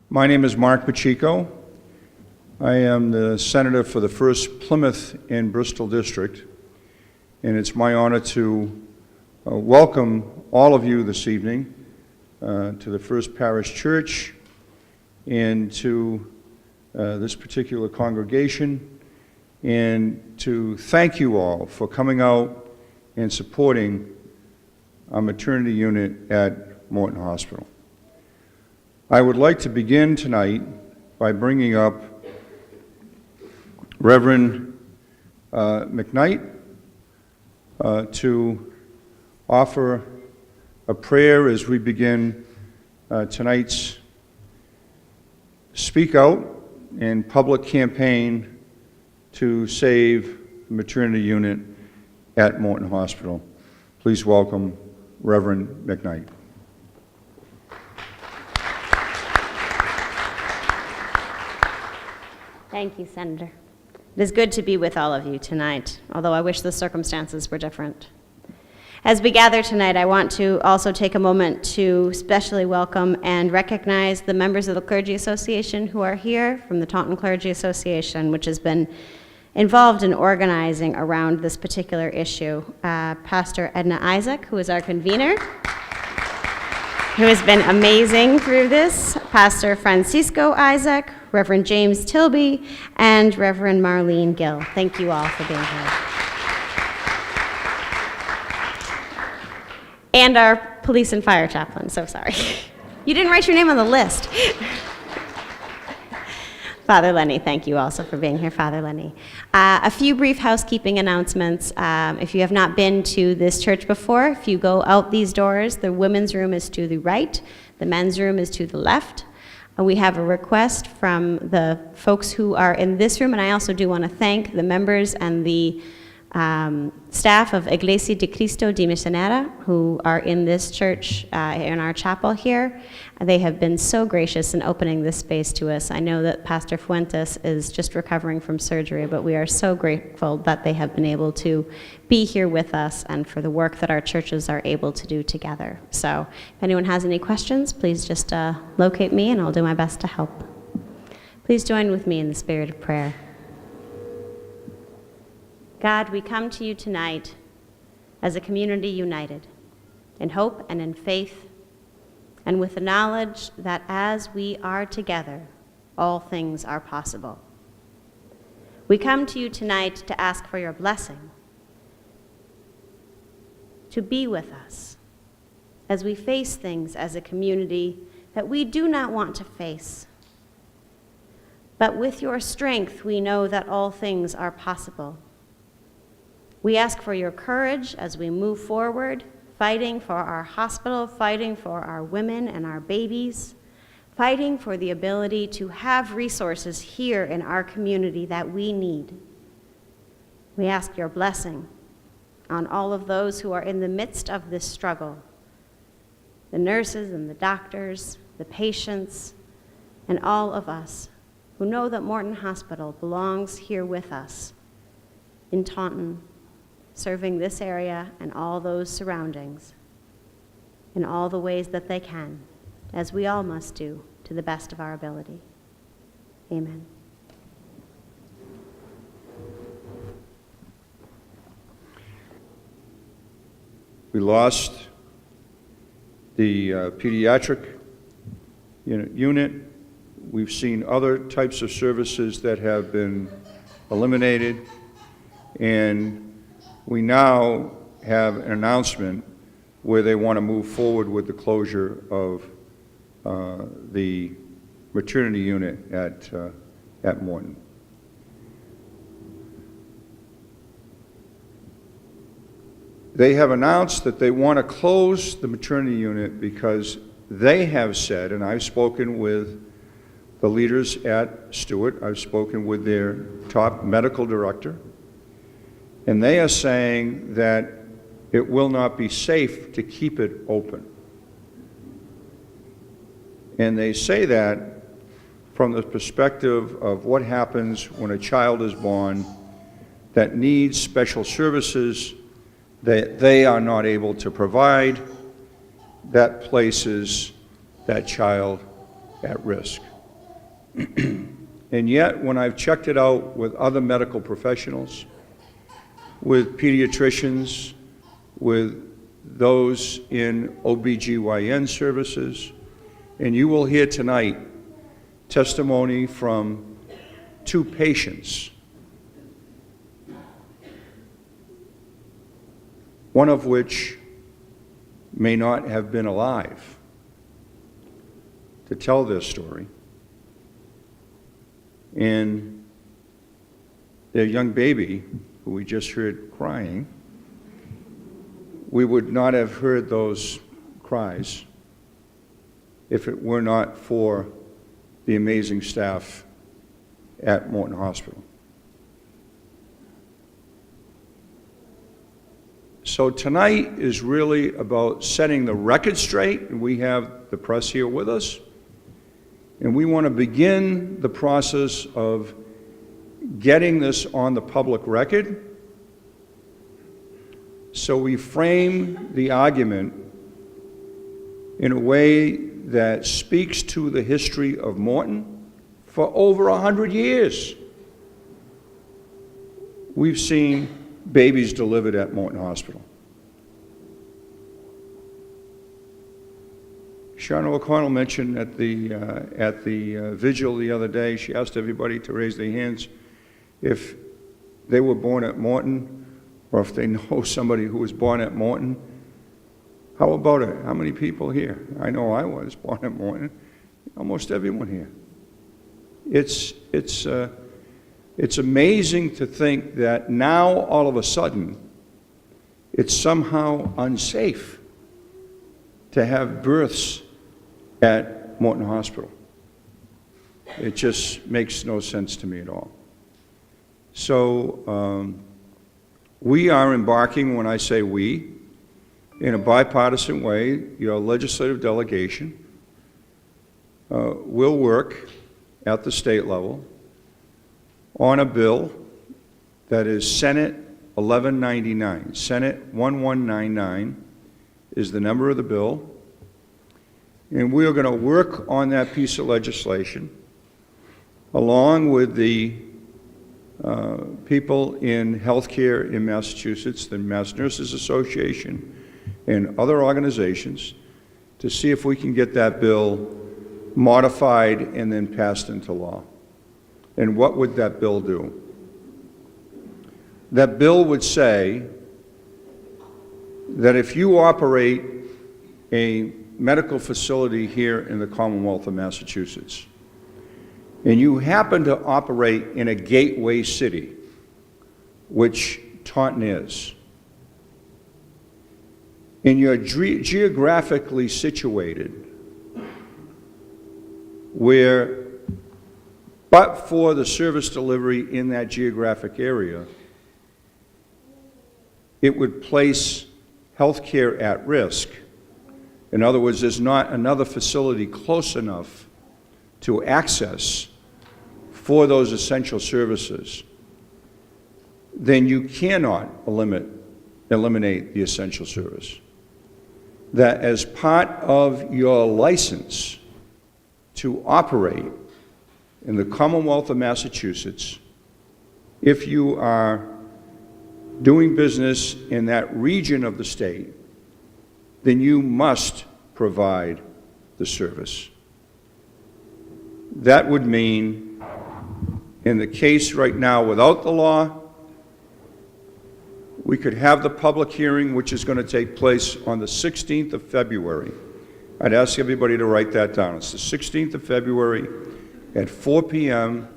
My name is Mark Pacheco. I am the Senator for the 1st Plymouth and Bristol District, and it's my honor to welcome all of you this evening to the First Parish Church and to this particular congregation, and to thank you all for coming out and supporting our maternity unit at Morton Hospital. I would like to begin tonight by bringing up Reverend McKnight to offer a prayer as we begin tonight's Speak Out and public campaign to save the maternity unit at Morton Hospital. Please welcome Reverend McKnight. Thank you, Senator. It is good to be with all of you tonight, although I wish the circumstances were different. As we gather tonight, I want to also take a moment to specially welcome and recognize the members of the Clergy Association who are here from the Taunton Clergy Association, which has been involved in organizing around this particular issue. Pastor Edna Isaac, who is our convener, who has been amazing through this, Pastor Francisco Isaac, Reverend James Tilby, and Reverend Marlene Gill. Thank you all for being here. And our police and fire chaplain, so sorry. You didn't write your name on the list. Father Lenny, thank you also for being here, Father Lenny. A few brief housekeeping announcements. If you have not been to this church before, if you go out these doors, the women's room is to the right, the men's room is to the left. We have a request from the folks who are in this room, and I also do want to thank the members and the staff of Iglesia de Cristo de Misionera who are in this church, in our chapel here. They have been so gracious in opening this space to us. I know that Pastor Fuentes is just recovering from surgery, but we are so grateful that they have been able to be here with us and for the work that our churches are able to do together. So if anyone has any questions, please just locate me and I'll do my best to help. Please join with me in the spirit of prayer. God, we come to you tonight as a community united in hope and in faith, and with the knowledge that as we are together, all things are possible. We come to you tonight to ask for your blessing, to be with us as we face things as a community that we do not want to face. But with your strength, we know that all things are possible. We ask for your courage as we move forward, fighting for our hospital, fighting for our women and our babies, fighting for the ability to have resources here in our community that we need. We ask your blessing on all of those who are in the midst of this struggle, the nurses and the doctors, the patients, and all of us who know that Morton Hospital belongs here with us in Taunton, serving this area and all those surroundings in all the ways that they can, as we all must do to the best of our ability. Amen. We lost the pediatric unit. We've seen other types of services that have been eliminated, and we now have an announcement where they want to move forward with the closure of the maternity unit at Morton. They have announced that they want to close the maternity unit because they have said, and I've spoken with the leaders at Stewart, I've spoken with their top medical director, and they are saying that it will not be safe to keep it open. And they say that from the perspective of what happens when a child is born that needs special services that they are not able to provide, that places that child at risk. And yet, when I've checked it out with other medical professionals, with pediatricians, with those in OBGYN services, and you will hear tonight testimony from 2 patients, one of which may not have been alive to tell their story, and their young baby, who we just heard crying, we would not have heard those cries if it were not for the amazing staff at Morton Hospital. So tonight is really about setting the record straight, and we have the press here with us. And we want to begin the process of getting this on the public record. So we frame the argument in a way that speaks to the history of Morton. For over 100 years, we've seen babies delivered at Morton Hospital. Sharon O'Connell mentioned at the vigil the other day, she asked everybody to raise their hands if they were born at Morton or if they know somebody who was born at Morton. How about it? How many people here? I know I was born at Morton. Almost everyone here. It's amazing to think that now all of a sudden it's somehow unsafe to have births at Morton Hospital. It just makes no sense to me at all. So we are embarking, when I say we, in a bipartisan way. Your legislative delegation will work at the state level on a bill that is Senate 1199. Senate 1199 is the number of the bill. And we are going to work on that piece of legislation along with the people in healthcare in Massachusetts, the Mass Nurses Association, and other organizations to see if we can get that bill modified and then passed into law. And what would that bill do? That bill would say that if you operate a medical facility here in the Commonwealth of Massachusetts, and you happen to operate in a gateway city, which Taunton is, and you're geographically situated where, but for the service delivery in that geographic area, it would place healthcare at risk. In other words, there's not another facility close enough to access for those essential services, then you cannot eliminate the essential service. That as part of your license to operate in the Commonwealth of Massachusetts, if you are doing business in that region of the state, then you must provide the service. That would mean, in the case right now without the law, we could have the public hearing, which is going to take place on the 16th of February. I'd ask everybody to write that down. It's the 16th of February at 4 p.m.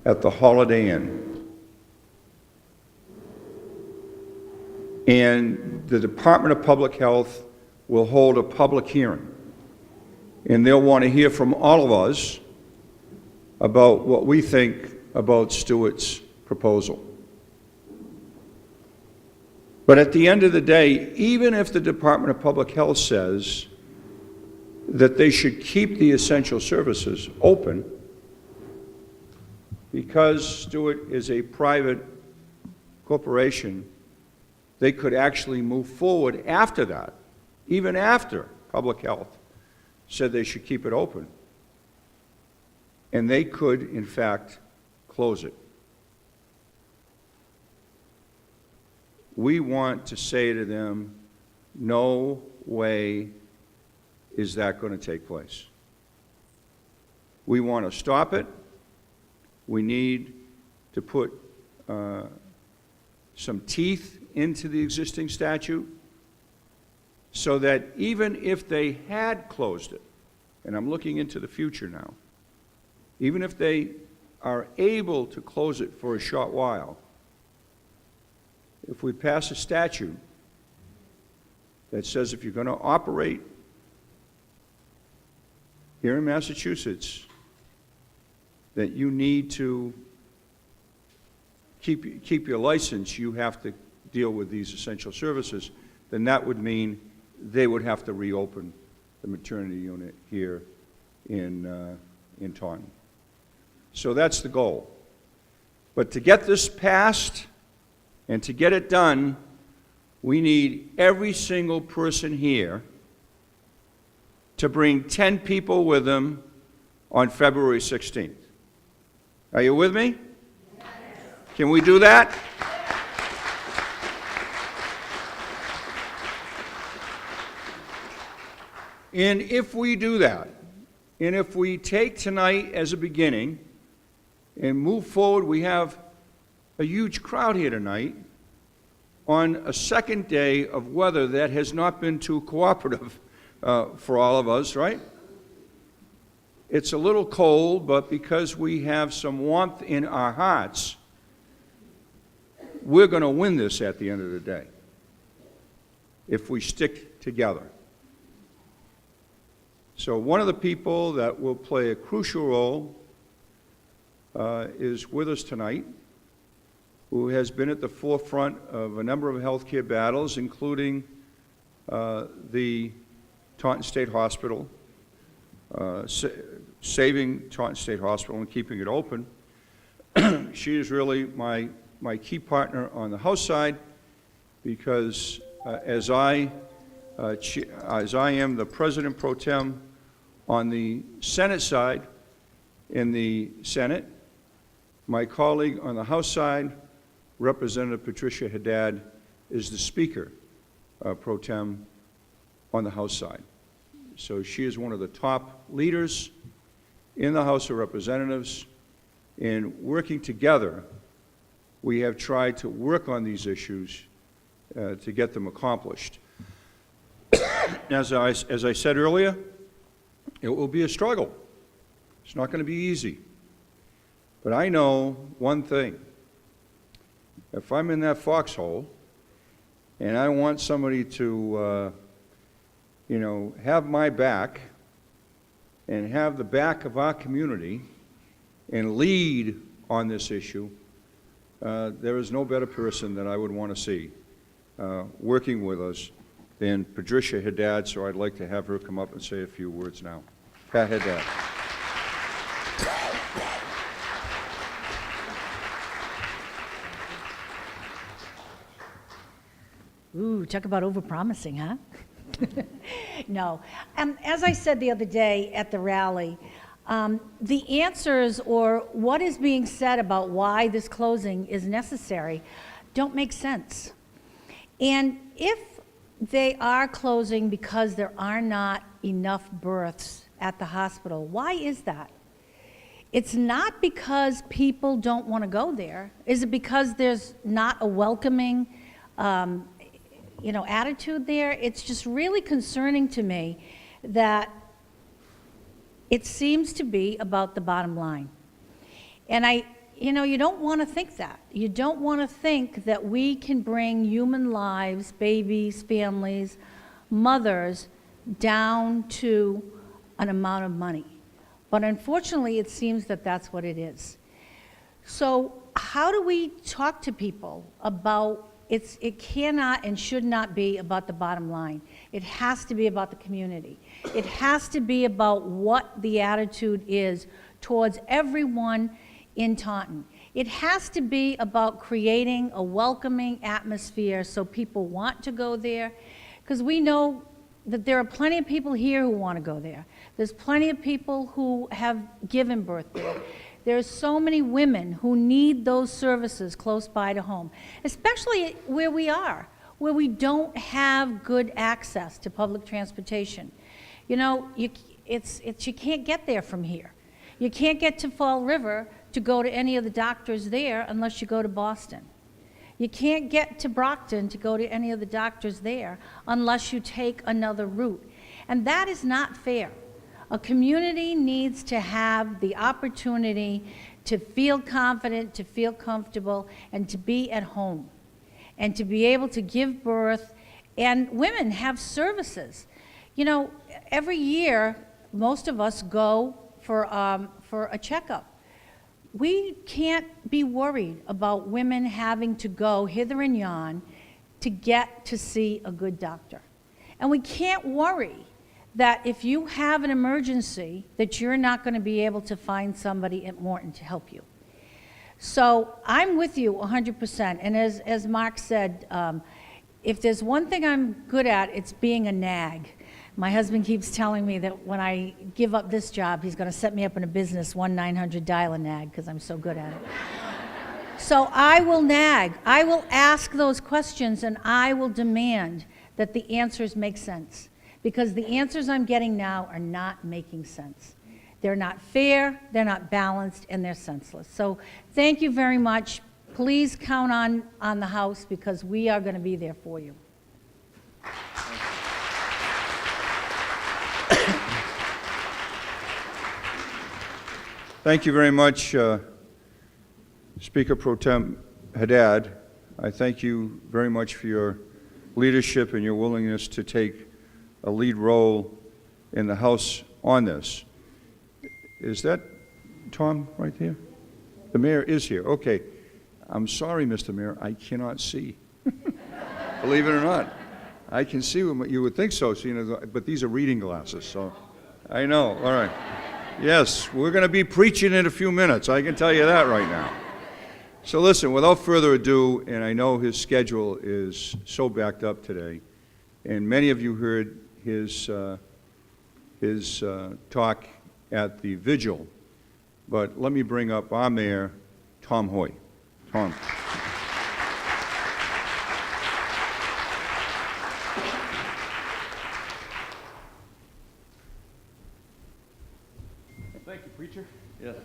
at the Holiday Inn. And the Department of Public Health will hold a public hearing. And they'll want to hear from all of us about what we think about Stewart's proposal. But at the end of the day, even if the Department of Public Health says that they should keep the essential services open, because Stewart is a private corporation, they could actually move forward after that, even after Public Health said they should keep it open. and they could, in fact, close it. We want to say to them, no way is that going to take place. We want to stop it. We need to put some teeth into the existing statute so that even if they had closed it, and I'm looking into the future now, even if they are able to close it for a short while, if we pass a statute that says if you're going to operate here in Massachusetts, that you need to keep your license, you have to deal with these essential services, then that would mean they would have to reopen the maternity unit here in Taunton. So that's the goal. But to get this passed and to get it done, we need every single person here to bring 10 people with them on February 16th. Are you with me? Yes. Can we do that? And if we do that, and if we take tonight as a beginning and move forward, we have a huge crowd here tonight on a second day of weather that has not been too cooperative for all of us, right? It's a little cold, but because we have some warmth in our hearts, we're going to win this at the end of the day if we stick together. So one of the people that will play a crucial role is with us tonight, who has been at the forefront of a number of healthcare battles, including the Taunton State Hospital, saving Taunton State Hospital and keeping it open. She is really my key partner on the House side because as I am the President Pro Tem on the Senate side, in the Senate, my colleague on the House side, Representative Patricia Haddad, is the Speaker Pro Tem on the House side. So she is one of the top leaders in the House of Representatives. In working together, we have tried to work on these issues to get them accomplished. As I said earlier, it will be a struggle. It's not going to be easy. But I know one thing. If I'm in that foxhole and I want somebody to, have my back and have the back of our community and lead on this issue, there is no better person that I would want to see working with us than Patricia Haddad, so I'd like to have her come up and say a few words now. Pat Haddad. Ooh, talk about overpromising, huh? No. As I said the other day at the rally, the answers or what is being said about why this closing is necessary don't make sense. And if they are closing because there are not enough births at the hospital, why is that? It's not because people don't want to go there. Is it because there's not a welcoming attitude there? It's just really concerning to me that it seems to be about the bottom line. And you don't want to think that. You don't want to think that we can bring human lives, babies, families, mothers, down to an amount of money. But unfortunately, it seems that that's what it is. So how do we talk to people about it cannot and should not be about the bottom line. It has to be about the community. It has to be about what the attitude is towards everyone in Taunton. It has to be about creating a welcoming atmosphere so people want to go there, because we know that there are plenty of people here who want to go there. There's plenty of people who have given birth there. There's so many women who need those services close by to home, especially where we are, where we don't have good access to public transportation. You know, you can't get there from here. You can't get to Fall River to go to any of the doctors there unless you go to Boston. You can't get to Brockton to go to any of the doctors there unless you take another route. And that is not fair. A community needs to have the opportunity to feel confident, to feel comfortable, and to be at home, and to be able to give birth. And women have services. You know, every year, most of us go for a checkup. We can't be worried about women having to go hither and yon to get to see a good doctor. And we can't worry that if you have an emergency, that you're not going to be able to find somebody at Morton to help you. So I'm with you 100%. And as Mark said, if there's one thing I'm good at, it's being a nag. My husband keeps telling me that when I give up this job, he's going to set me up in a business, 1-900-DIAL-A-NAG, because I'm so good at it. So I will nag. I will ask those questions, and I will demand that the answers make sense, because the answers I'm getting now are not making sense. They're not fair, they're not balanced, and they're senseless. So thank you very much. Please count on the House, because we are going to be there for you. Thank you very much, Speaker Pro Tem Haddad. I thank you very much for your leadership and your willingness to take a lead role in the House on this. Is that Tom right there? The mayor is here. Okay. I'm sorry, Mr. Mayor, I cannot see. Believe it or not. I can see what you would think so, but these are reading glasses, so I know. All right. Yes, we're going to be preaching in a few minutes. I can tell you that right now. So listen, without further ado, and I know his schedule is so backed up today, and many of you heard his talk at the vigil, but let me bring up our mayor, Tom Hoy. Tom. Thank you, preacher. Yes.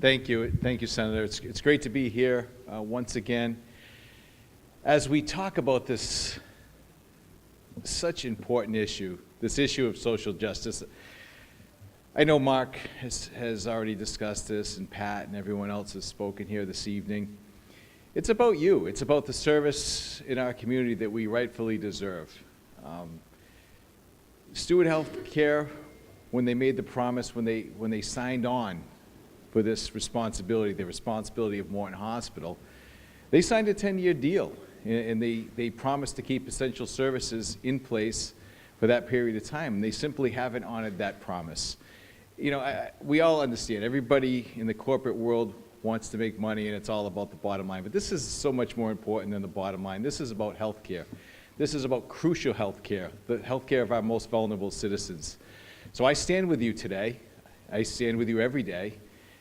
Thank you, Senator. It's great to be here once again. As we talk about this such important issue, this issue of social justice, I know Mark has already discussed this, and Pat and everyone else has spoken here this evening. It's about you. It's about the service in our community that we rightfully deserve. Steward Health Care, when they made the promise, when they signed on for this responsibility, the responsibility of Morton Hospital, they signed a 10-year deal, and they promised to keep essential services in place for that period of time, and they simply haven't honored that promise. You know, we all understand, everybody in the corporate world wants to make money, and it's all about the bottom line, but this is so much more important than the bottom line. This is about health care. This is about crucial health care, the health care of our most vulnerable citizens. So I stand with you today. I stand with you every day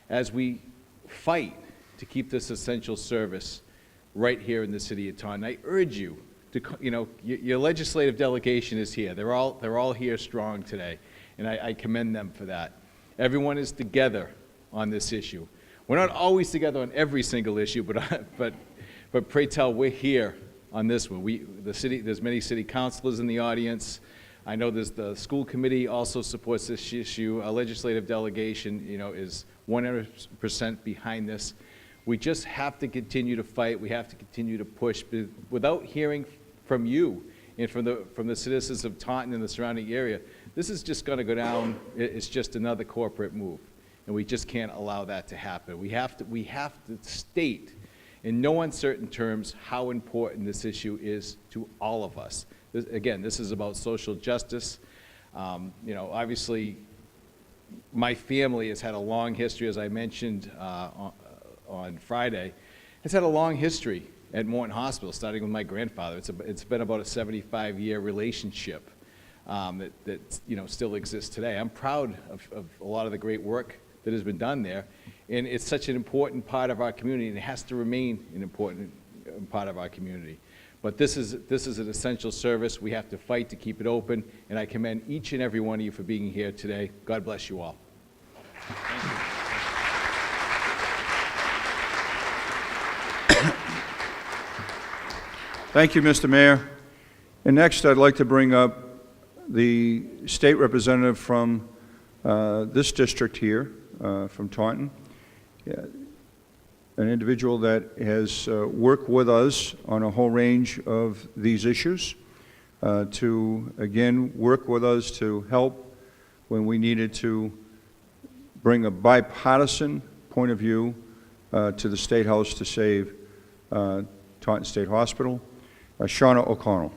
as we fight to keep this essential service right here in the city of Taunton. I urge you to, your legislative delegation is here. They're all here strong today, and I commend them for that. Everyone is together on this issue. We're not always together on every single issue, but pray tell, we're here on this one. There's many city councilors in the audience. I know the school committee also supports this issue. Our legislative delegation, is 100% behind this. We just have to continue to fight. We have to continue to push. But without hearing from you and from the citizens of Taunton and the surrounding area, this is just going to go down. It's just another corporate move, and we just can't allow that to happen. We have to state in no uncertain terms how important this issue is to all of us. Again, this is about social justice. Obviously, my family has had a long history, as I mentioned on Friday. It's had a long history at Morton Hospital, starting with my grandfather. It's been about a 75-year relationship that still exists today. I'm proud of a lot of the great work that has been done there, and it's such an important part of our community, and it has to remain an important part of our community. But this is an essential service. We have to fight to keep it open, and I commend each and every one of you for being here today. God bless you all. Thank you. Thank you, Mr. Mayor. And next, I'd like to bring up the state representative from this district here, from Taunton, an individual that has worked with us on a whole range of these issues, to, again, work with us to help when we needed to bring a bipartisan point of view to the State House to save Taunton State Hospital. Shauna O'Connell.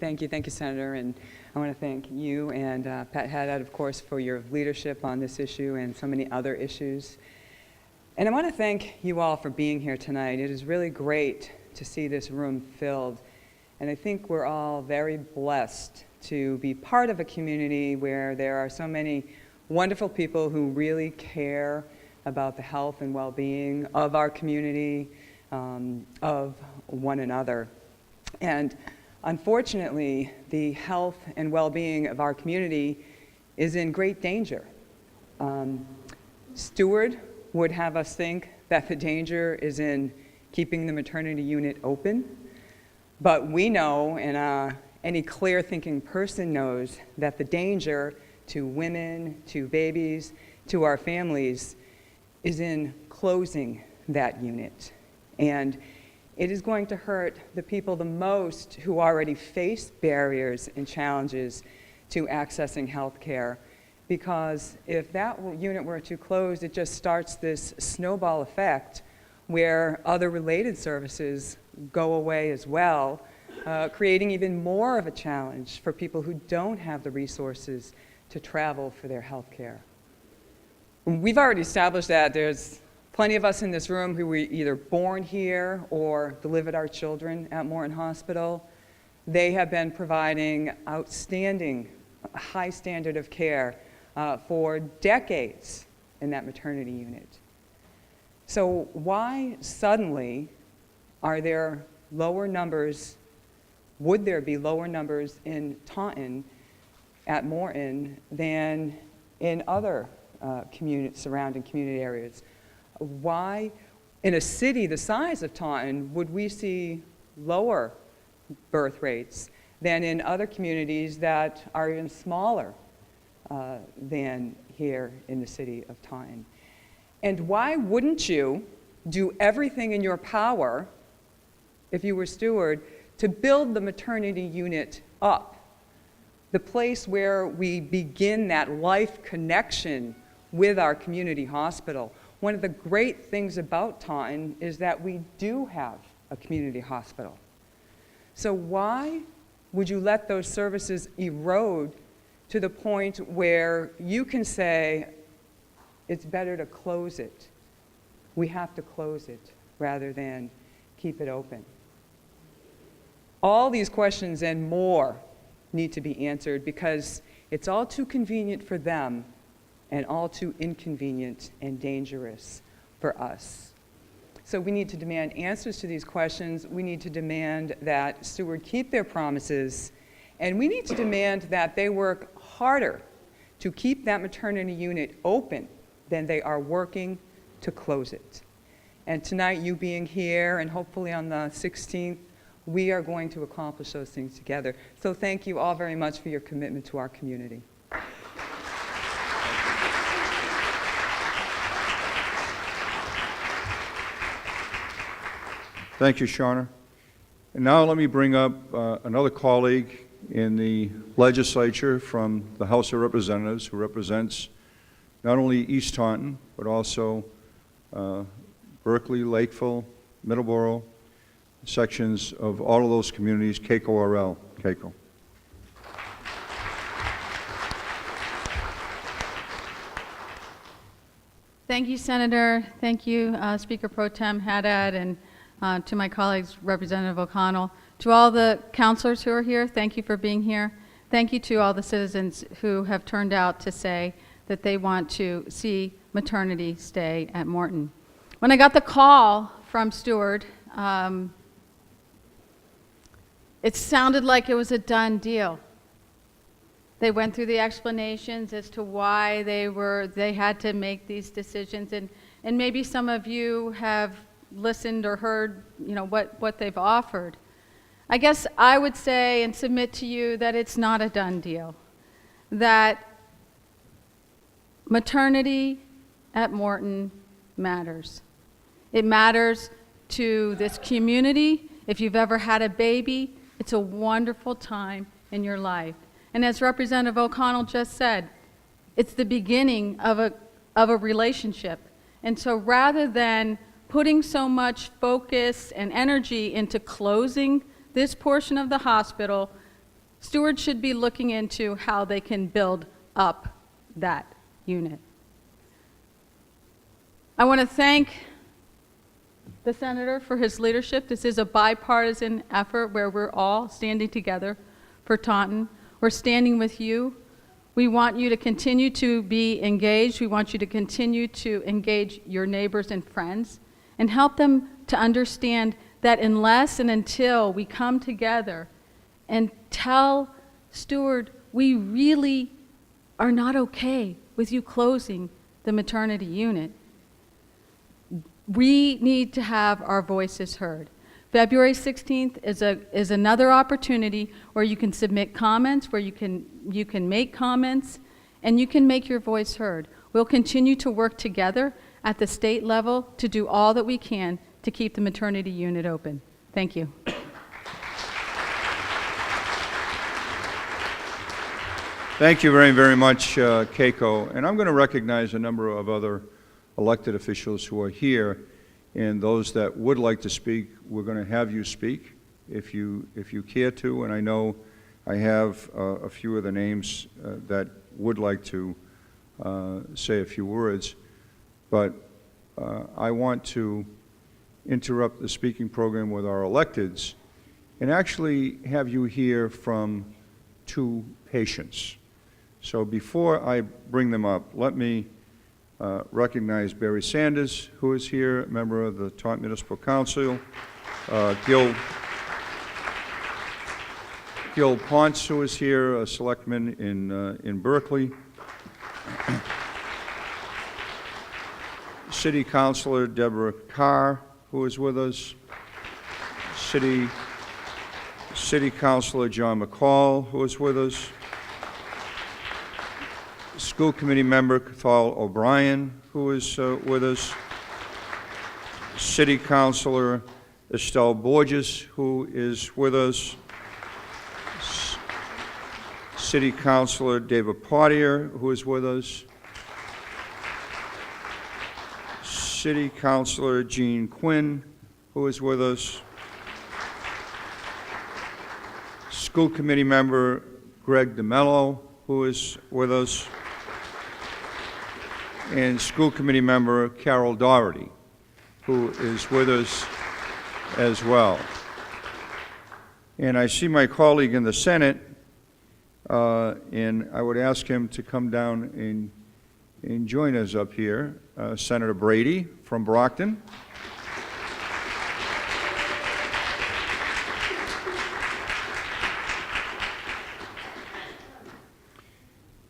Thank you, Senator, and I want to thank you and Pat Haddad, of course, for your leadership on this issue and so many other issues. And I want to thank you all for being here tonight. It is really great to see this room filled, and I think we're all very blessed to be part of a community where there are so many wonderful people who really care about the health and well-being of our community, of one another. And unfortunately, the health and well-being of our community is in great danger. Stewart would have us think that the danger is in keeping the maternity unit open, but we know, and any clear-thinking person knows, that the danger to women, to babies, to our families is in closing that unit. And it is going to hurt the people the most who already face barriers and challenges to accessing health care, because if that unit were to close, it just starts this snowball effect where other related services go away as well, creating even more of a challenge for people who don't have the resources to travel for their health care. We've already established that there's plenty of us in this room who were either born here or delivered our children at Morton Hospital. They have been providing outstanding, high standard of care for decades in that maternity unit. So why suddenly are there lower numbers, would there be lower numbers in Taunton at Morton than in other surrounding community areas? Why, in a city the size of Taunton, would we see lower birth rates than in other communities that are even smaller than here in the city of Taunton? And why wouldn't you do everything in your power, if you were Stewart, to build the maternity unit up? The place where we begin that life connection with our community hospital. One of the great things about Taunton is that we do have a community hospital. So why would you let those services erode to the point where you can say, it's better to close it? We have to close it rather than keep it open. All these questions and more need to be answered because it's all too convenient for them and all too inconvenient and dangerous for us. So we need to demand answers to these questions. We need to demand that Stewart keep their promises, and we need to demand that they work harder to keep that maternity unit open than they are working to close it. And tonight, you being here, and hopefully on the 16th, we are going to accomplish those things together. So thank you all very much for your commitment to our community. Thank you, Shauna. And now let me bring up another colleague in the legislature from the House of Representatives who represents not only East Taunton, but also Berkeley, Lakeville, Middleborough, sections of all of those communities, Keiko Orell. Keiko. Thank you, Senator. Thank you, Speaker Pro Tem Haddad, and to my colleagues, Representative O'Connell. To all the counselors who are here, thank you for being here. Thank you to all the citizens who have turned out to say that they want to see maternity stay at Morton. When I got the call from Steward, it sounded like it was a done deal. They went through the explanations as to why they had to make these decisions, and maybe some of you have listened or heard, what they've offered. I guess I would say and submit to you that it's not a done deal, that maternity at Morton matters. It matters to this community. If you've ever had a baby, it's a wonderful time in your life. And as Representative O'Connell just said, it's the beginning of a relationship. And so rather than putting so much focus and energy into closing this portion of the hospital, Steward should be looking into how they can build up that unit. I want to thank the Senator for his leadership. This is a bipartisan effort where we're all standing together for Taunton. We're standing with you. We want you to continue to be engaged. We want you to continue to engage your neighbors and friends and help them to understand that unless and until we come together and tell Steward we really are not okay with you closing the maternity unit, we need to have our voices heard. February 16th is another opportunity where you can submit comments, where you can make comments, and you can make your voice heard. We'll continue to work together at the state level to do all that we can to keep the maternity unit open. Thank you. Thank you very, very much, Keiko. And I'm going to recognize a number of other elected officials who are here, and those that would like to speak, we're going to have you speak if you care to. And I know I have a few of the names that would like to say a few words, but I want to interrupt the speaking program with our electeds and actually have you hear from two patients. So before I bring them up, let me recognize Barry Sanders, who is here, a member of the Taunton Municipal Council, Gil Ponce, who is here, a selectman in Berkeley, City Councilor Deborah Carr, who is with us, City Councilor John McCall, who is with us, School Committee Member Cathal O'Brien, who is with us, City Councilor Estelle Borges, who is with us, City Councilor David Pottier, who is with us, City Councilor Jean Quinn, who is with us, School Committee Member Greg DeMello, who is with us, and School Committee Member Carol Doherty, who is with us as well. And I see my colleague in the Senate, and I would ask him to come down and join us up here, Senator Brady from Brockton.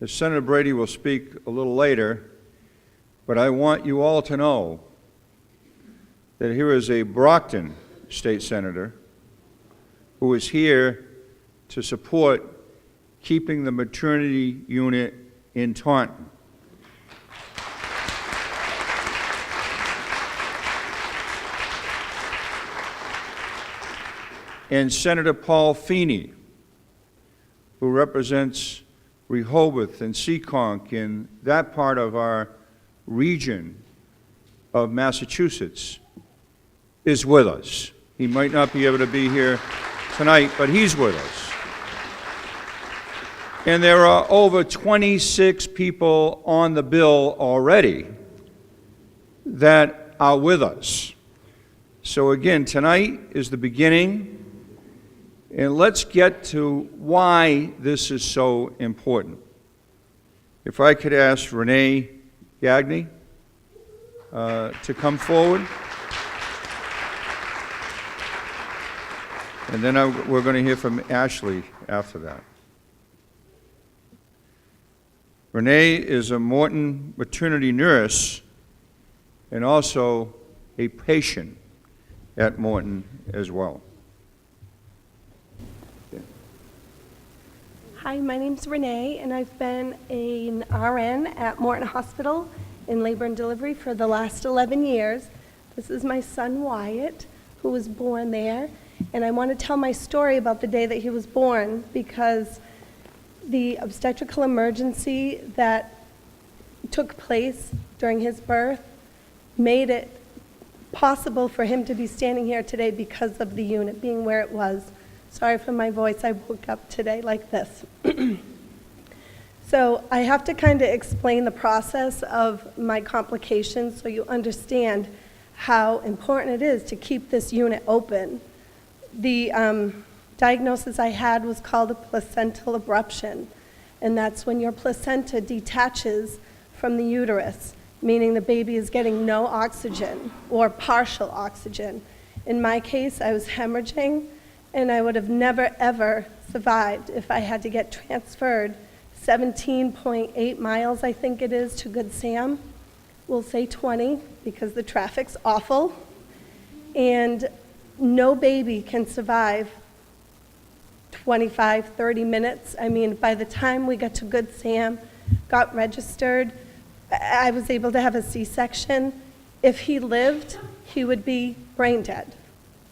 Senator Brady will speak a little later, but I want you all to know that here is a Brockton state senator who is here to support keeping the maternity unit in Taunton. And Senator Paul Feeney, who represents Rehoboth and Seekonk in that part of our region of Massachusetts, is with us. He might not be able to be here tonight, but he's with us. And there are over 26 people on the bill already that are with us. So again, tonight is the beginning, and let's get to why this is so important. If I could ask Renee Gagné to come forward. And then we're going to hear from Ashley after that. Renee is a Morton maternity nurse and also a patient at Morton as well. Hi, my name's Renee, and I've been an RN at Morton Hospital in labor and delivery for the last 11 years. This is my son Wyatt, who was born there, and I want to tell my story about the day that he was born because the obstetrical emergency that took place during his birth made it possible for him to be standing here today because of the unit being where it was. Sorry for my voice, I woke up today like this. So I have to kind of explain the process of my complications so you understand how important it is to keep this unit open. The diagnosis I had was called a placental abruption, and that's when your placenta detaches from the uterus, meaning the baby is getting no oxygen or partial oxygen. In my case, I was hemorrhaging, and I would have never, ever survived if I had to get transferred 17.8 miles, I think it is, to Good Sam. We'll say 20 because the traffic's awful. And no baby can survive 25, 30 minutes. I mean, by the time we got to Good Sam, got registered, I was able to have a C-section. If he lived, he would be brain dead.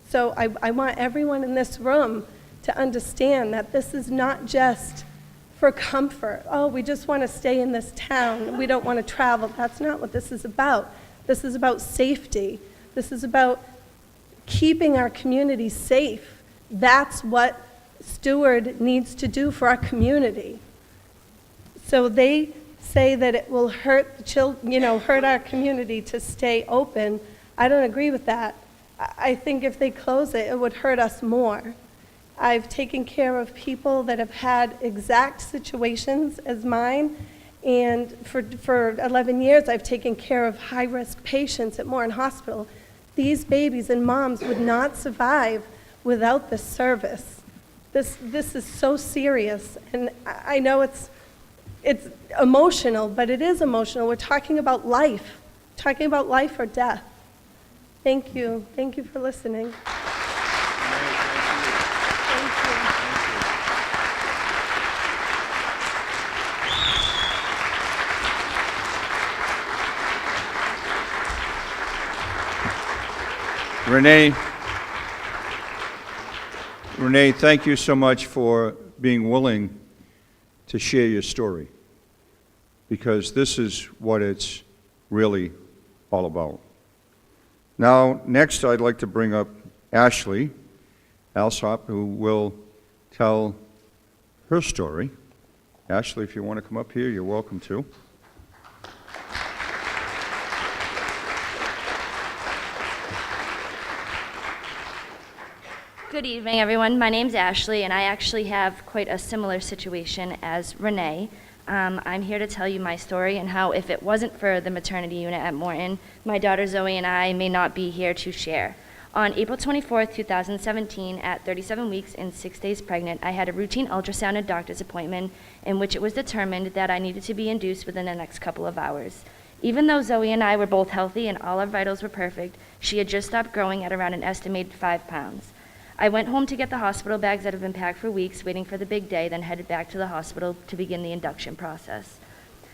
So I want everyone in this room to understand that this is not just for comfort. Oh, we just want to stay in this town. We don't want to travel. That's not what this is about. This is about safety. This is about keeping our community safe. That's what Steward needs to do for our community. So they say that it will hurt hurt our community to stay open. I don't agree with that. I think if they close it, it would hurt us more. I've taken care of people that have had exact situations as mine, and for 11 years I've taken care of high-risk patients at Morton Hospital. These babies and moms would not survive without this service. This is so serious, and I know it's emotional, but it is emotional. We're talking about life or death. Thank you. Thank you for listening. Renee, thank you so much for being willing to share your story, because this is what it's really all about. Now, next I'd like to bring up Ashley Alsop, who will tell her story. Ashley, if you want to come up here, you're welcome to. Good evening, everyone. My name's Ashley, and I actually have quite a similar situation as Renee. I'm here to tell you my story and how, if it wasn't for the maternity unit at Morton, my daughter Zoe and I may not be here to share. On April 24th, 2017, at 37 weeks and 6 days pregnant, I had a routine ultrasound and doctor's appointment in which it was determined that I needed to be induced within the next couple of hours. Even though Zoe and I were both healthy and all our vitals were perfect, she had just stopped growing at around an estimated 5 pounds. I went home to get the hospital bags that had been packed for weeks, waiting for the big day, then headed back to the hospital to begin the induction process.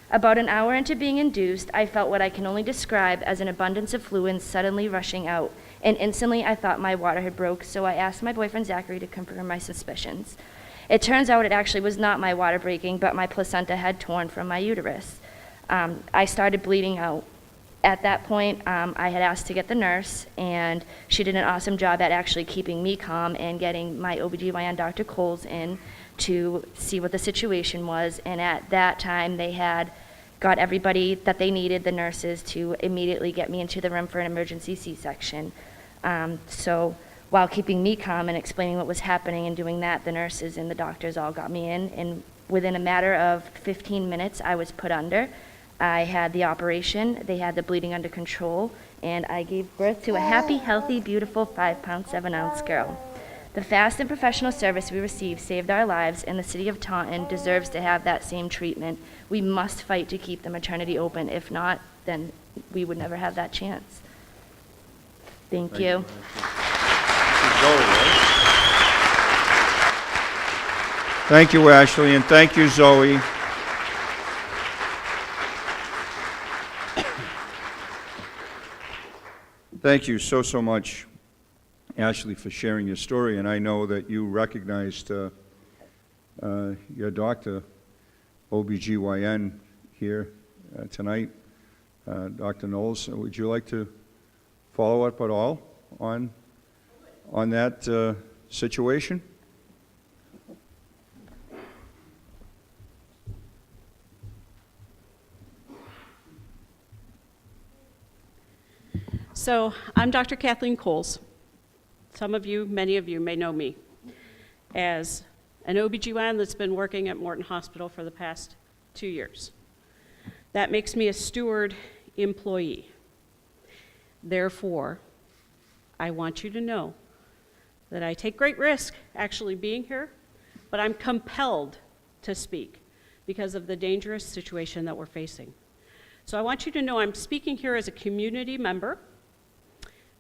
About an hour into being induced, I felt what I can only describe as an abundance of fluids suddenly rushing out, and instantly I thought my water had broke, so I asked my boyfriend Zachary to confirm my suspicions. It turns out it actually was not my water breaking, but my placenta had torn from my uterus. I started bleeding out. At that point, I had asked to get the nurse, and she did an awesome job at actually keeping me calm and getting my OBGYN, Dr. Coles, in to see what the situation was. And at that time, they had got everybody that they needed, the nurses, to immediately get me into the room for an emergency C-section. So while keeping me calm and explaining what was happening and doing that, the nurses and the doctors all got me in, and within a matter of 15 minutes, I was put under. I had the operation, they had the bleeding under control, and I gave birth to a happy, healthy, beautiful 5-pound, 7-ounce girl. The fast and professional service we received saved our lives, and the city of Taunton deserves to have that same treatment. We must fight to keep the maternity open. If not, then we would never have that chance. Thank you. Thank you, Ashley, and thank you, Zoe. Thank you so much, Ashley, for sharing your story, and I know that you recognized your doctor, OBGYN, here tonight, Dr. Knowles. Would you like to follow up at all on that situation? So I'm Dr. Kathleen Coles. Some of you, many of you may know me as an OBGYN that's been working at Morton Hospital for the past 2 years. That makes me a steward employee. Therefore, I want you to know that I take great risk actually being here, but I'm compelled to speak because of the dangerous situation that we're facing. So I want you to know I'm speaking here as a community member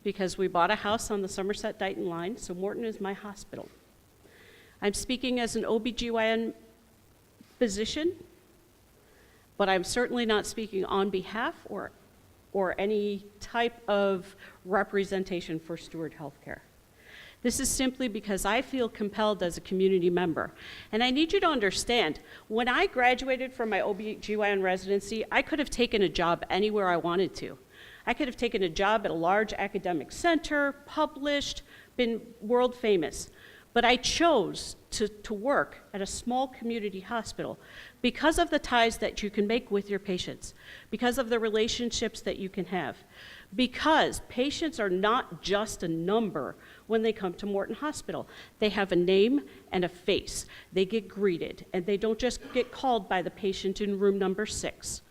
because we bought a house on the Somerset-Dighton line, so Morton is my hospital. I'm speaking as an OBGYN physician, but I'm certainly not speaking on behalf or any type of representation for Steward Healthcare. This is simply because I feel compelled as a community member. And I need you to understand, when I graduated from my OBGYN residency, I could have taken a job anywhere I wanted to. I could have taken a job at a large academic center, published, been world famous. But I chose to work at a small community hospital because of the ties that you can make with your patients, because of the relationships that you can have, because patients are not just a number when they come to Morton Hospital. They have a name and a face. They get greeted, and they don't just get called by the patient in room number 6.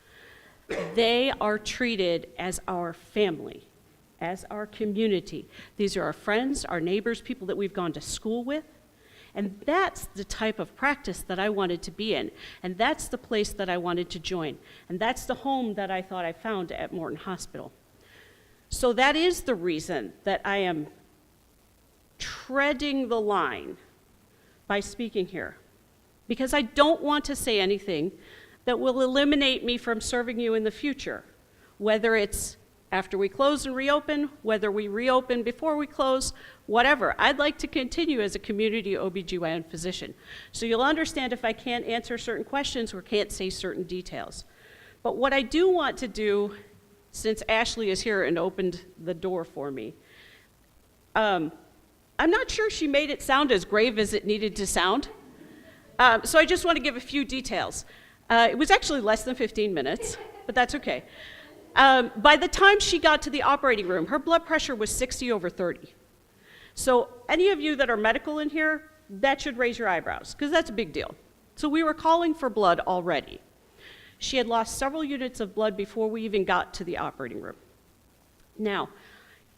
They are treated as our family, as our community. These are our friends, our neighbors, people that we've gone to school with. And that's the type of practice that I wanted to be in. And that's the place that I wanted to join. And that's the home that I thought I found at Morton Hospital. So that is the reason that I am treading the line by speaking here. Because I don't want to say anything that will eliminate me from serving you in the future, whether it's after we close and reopen, whether we reopen before we close, whatever. I'd like to continue as a community OBGYN physician. So you'll understand if I can't answer certain questions or can't say certain details. But what I do want to do, since Ashley is here and opened the door for me, I'm not sure she made it sound as grave as it needed to sound. So I just want to give a few details. It was actually less than 15 minutes, but that's okay. By the time she got to the operating room, her blood pressure was 60/30. So any of you that are medical in here, that should raise your eyebrows, because that's a big deal. So we were calling for blood already. She had lost several units of blood before we even got to the operating room. Now,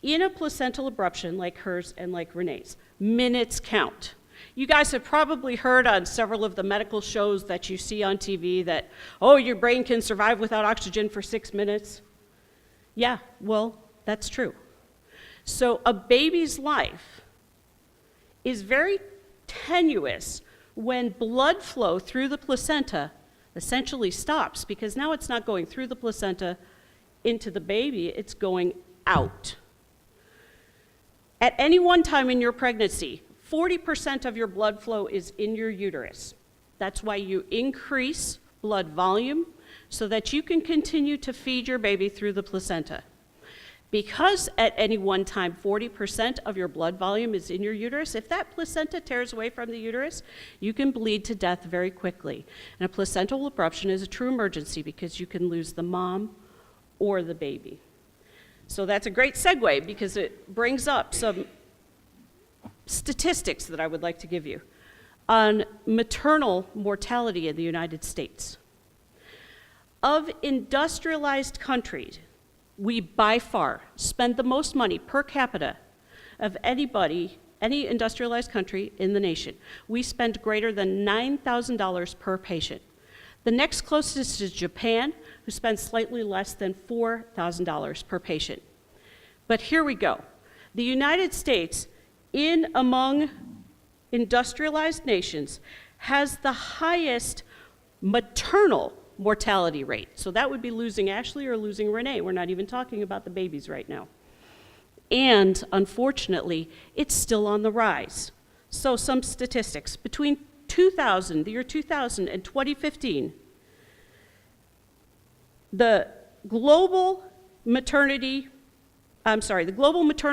in a placental abruption like hers and like Renee's, minutes count. You guys have probably heard on several of the medical shows that you see on TV that, oh, your brain can survive without oxygen for 6 minutes. Yeah, well, that's true. So a baby's life is very tenuous when blood flow through the placenta essentially stops, because now it's not going through the placenta into the baby, it's going out. At any one time in your pregnancy, 40% of your blood flow is in your uterus. That's why you increase blood volume so that you can continue to feed your baby through the placenta. Because at any one time, 40% of your blood volume is in your uterus, if that placenta tears away from the uterus, you can bleed to death very quickly. And a placental abruption is a true emergency because you can lose the mom or the baby. So that's a great segue because it brings up some statistics that I would like to give you on maternal mortality in the United States. Of industrialized countries, we by far spend the most money per capita of anybody, any industrialized country in the nation. We spend greater than $9,000 per patient. The next closest is Japan, who spends slightly less than $4,000 per patient. But here we go. The United States, in among industrialized nations, has the highest maternal mortality rate. So that would be losing Ashley or losing Renee. We're not even talking about the babies right now. And unfortunately, it's still on the rise. So some statistics. Between 2000, the year 2000 and 2015, the global maternal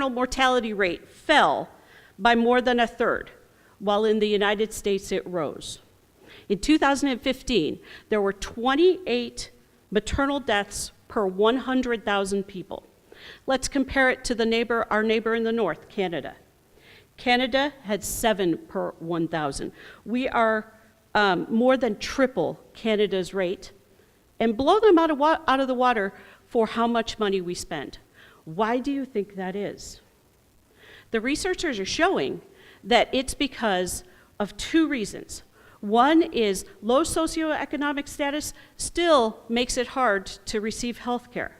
mortality rate fell by more than a third, while in the United States it rose. In 2015, there were 28 maternal deaths per 100,000 people. Let's compare it to our neighbor in the north, Canada. Canada had 7 per 1,000. We are more than triple Canada's rate and blow them out of the water for how much money we spend. Why do you think that is? The researchers are showing that it's because of 2 reasons. One is low socioeconomic status still makes it hard to receive health care.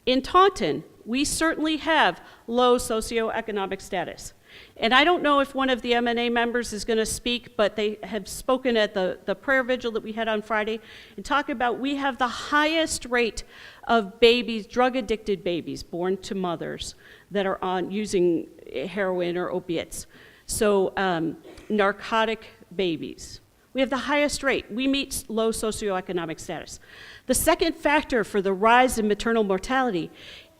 In Taunton, we certainly have low socioeconomic status. And I don't know if one of the M&A members is going to speak, but they have spoken at the prayer vigil that we had on Friday and talk about we have the highest rate of babies, drug-addicted babies born to mothers that are using heroin or opiates. So narcotic babies. We have the highest rate. We meet low socioeconomic status. The second factor for the rise in maternal mortality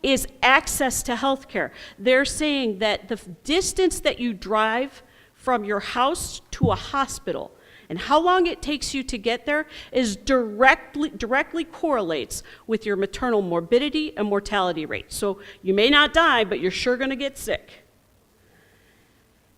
is access to health care. They're saying that the distance that you drive from your house to a hospital and how long it takes you to get there is directly correlates with your maternal morbidity and mortality rate. So you may not die, but you're sure going to get sick.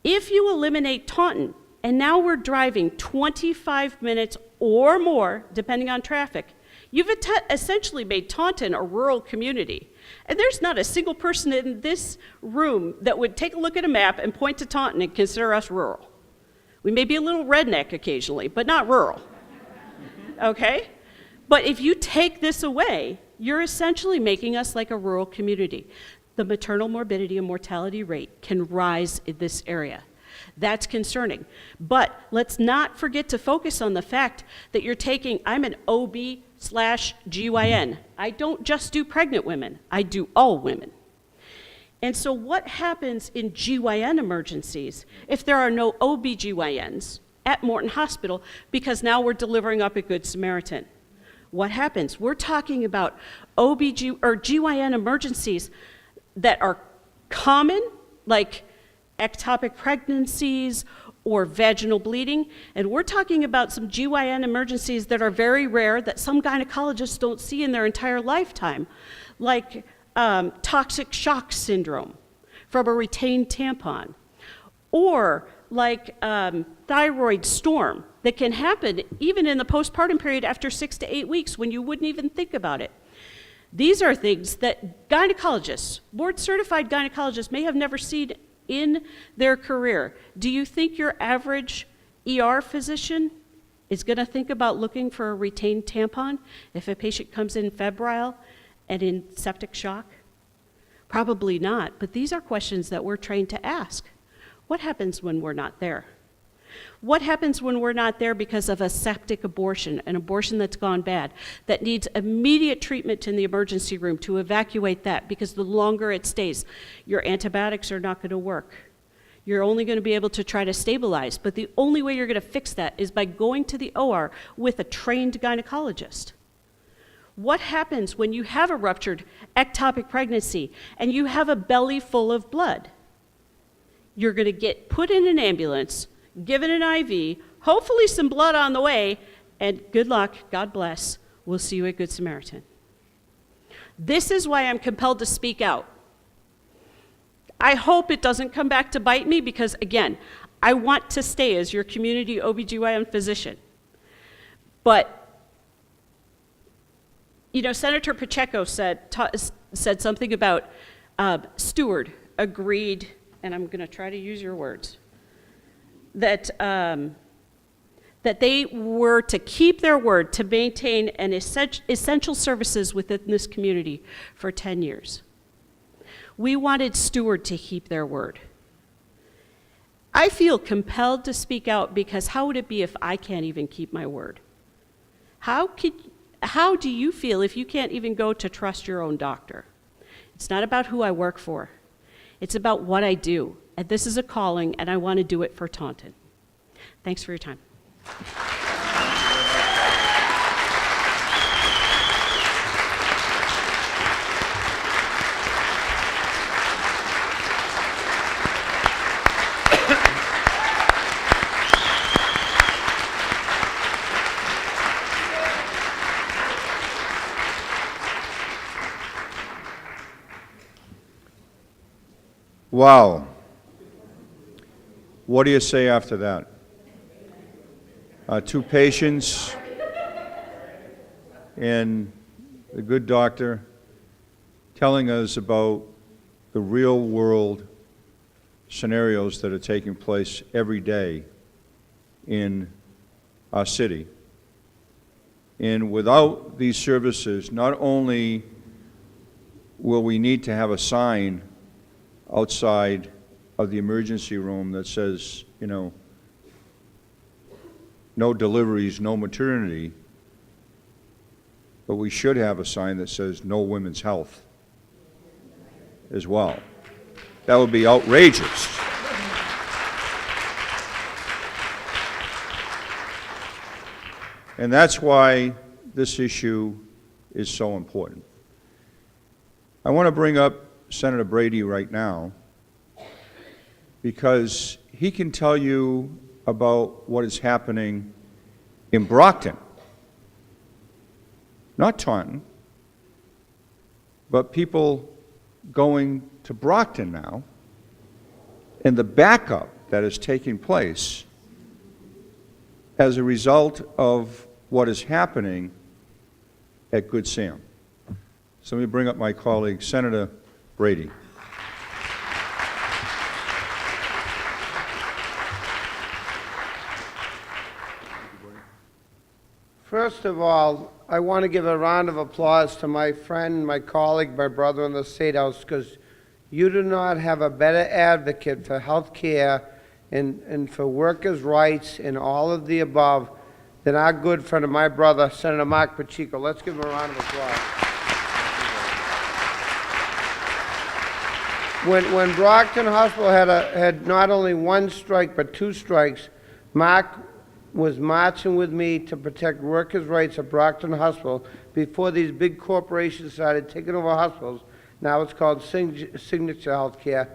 If you eliminate Taunton, and now we're driving 25 minutes or more, depending on traffic, you've essentially made Taunton a rural community. And there's not a single person in this room that would take a look at a map and point to Taunton and consider us rural. We may be a little redneck occasionally, but not rural. Okay? But if you take this away, you're essentially making us like a rural community. The maternal morbidity and mortality rate can rise in this area. That's concerning. But let's not forget to focus on the fact that you're taking, I'm an OB/GYN. I don't just do pregnant women, I do all women. And so what happens in GYN emergencies if there are no OB/GYNs at Morton Hospital because now we're delivering up a Good Samaritan? What happens? We're talking about GYN emergencies that are common, like ectopic pregnancies or vaginal bleeding, and we're talking about some GYN emergencies that are very rare that some gynecologists don't see in their entire lifetime, like toxic shock syndrome from a retained tampon, or like thyroid storm that can happen even in the postpartum period after 6 to 8 weeks when you wouldn't even think about it. These are things that gynecologists, board-certified gynecologists, may have never seen in their career. Do you think your average ER physician is going to think about looking for a retained tampon if a patient comes in febrile and in septic shock? Probably not, but these are questions that we're trained to ask. What happens when we're not there? What happens when we're not there because of a septic abortion, an abortion that's gone bad, that needs immediate treatment in the emergency room to evacuate that, because the longer it stays, your antibiotics are not going to work. You're only going to be able to try to stabilize, but the only way you're going to fix that is by going to the OR with a trained gynecologist. What happens when you have a ruptured ectopic pregnancy and you have a belly full of blood? You're going to get put in an ambulance, given an IV, hopefully some blood on the way, and good luck, God bless, we'll see you at Good Samaritan. This is why I'm compelled to speak out. I hope it doesn't come back to bite me because, again, I want to stay as your community OBGYN physician. But you know, Senator Pacheco said something about Stewart agreed, and I'm going to try to use your words, that they were to keep their word to maintain an essential services within this community for 10 years. We wanted Stewart to keep their word. I feel compelled to speak out because how would it be if I can't even keep my word? How do you feel if you can't even go to trust your own doctor? It's not about who I work for. It's about what I do. And this is a calling, and I want to do it for Taunton. Thanks for your time. Wow. What do you say after that? Two patients and the good doctor telling us about the real world scenarios that are taking place every day in our city. And without these services, not only will we need to have a sign outside of the emergency room that says, you know, no deliveries, no maternity, but we should have a sign that says no women's health as well. That would be outrageous. And that's why this issue is so important. I want to bring up Senator Brady right now because he can tell you about what is happening in Brockton, not Taunton, but people going to Brockton now and the backup that is taking place as a result of what is happening at Good Sam. So let me bring up my colleague, Senator Brady. First of all, I want to give a round of applause to my friend, my colleague, my brother in the State House, because you do not have a better advocate for health care and for workers' rights and all of the above than our good friend of my brother, Senator Mark Pacheco. Let's give him a round of applause. When Brockton Hospital had not only one strike but two strikes, Mark was marching with me to protect workers' rights at Brockton Hospital before these big corporations started taking over hospitals. Now it's called Signature Healthcare.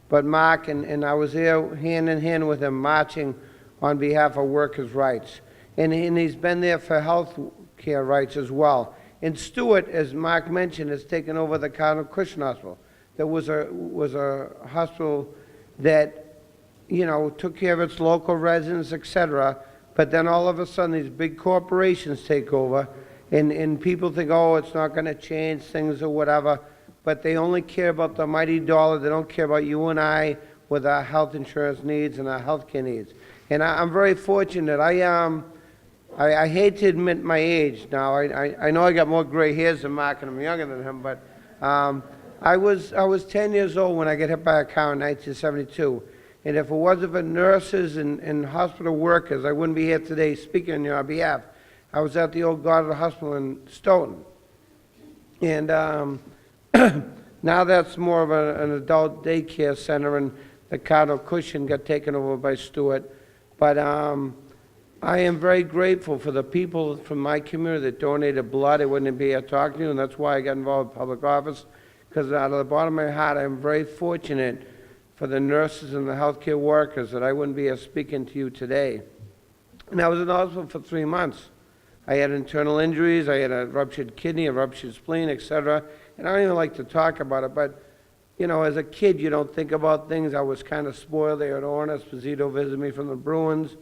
But Mark and I was there hand in hand with him marching on behalf of workers' rights. And he's been there for health care rights as well. And Stewart, as Mark mentioned, has taken over the Cardinal Christian Hospital. That was a hospital that, you know, took care of its local residents, etc. But then all of a sudden these big corporations take over and people think, oh, it's not going to change things or whatever. But they only care about the mighty dollar. They don't care about you and I with our health insurance needs and our health care needs. And I'm very fortunate. I hate to admit my age now. I know I got more gray hairs than Mark and I'm younger than him, but I was 10 years old when I got hit by a car in 1972. And if it wasn't for nurses and hospital workers, I wouldn't be here today speaking on your behalf. I was at the old Goddard Hospital in Stoughton. And now that's more of an adult daycare center, and the Cardinal Cushing got taken over by Stewart. But I am very grateful for the people from my community that donated blood. I wouldn't be here talking to you, and that's why I got involved in public office, because out of the bottom of my heart, I'm very fortunate for the nurses and the healthcare workers that I wouldn't be here speaking to you today. And I was in the hospital for 3 months. I had internal injuries, I had a ruptured kidney, a ruptured spleen, etc. And I don't even like to talk about it, but you know, as a kid, you don't think about things. I was kind of spoiled there at Orna. Esposito visited me from the Bruins.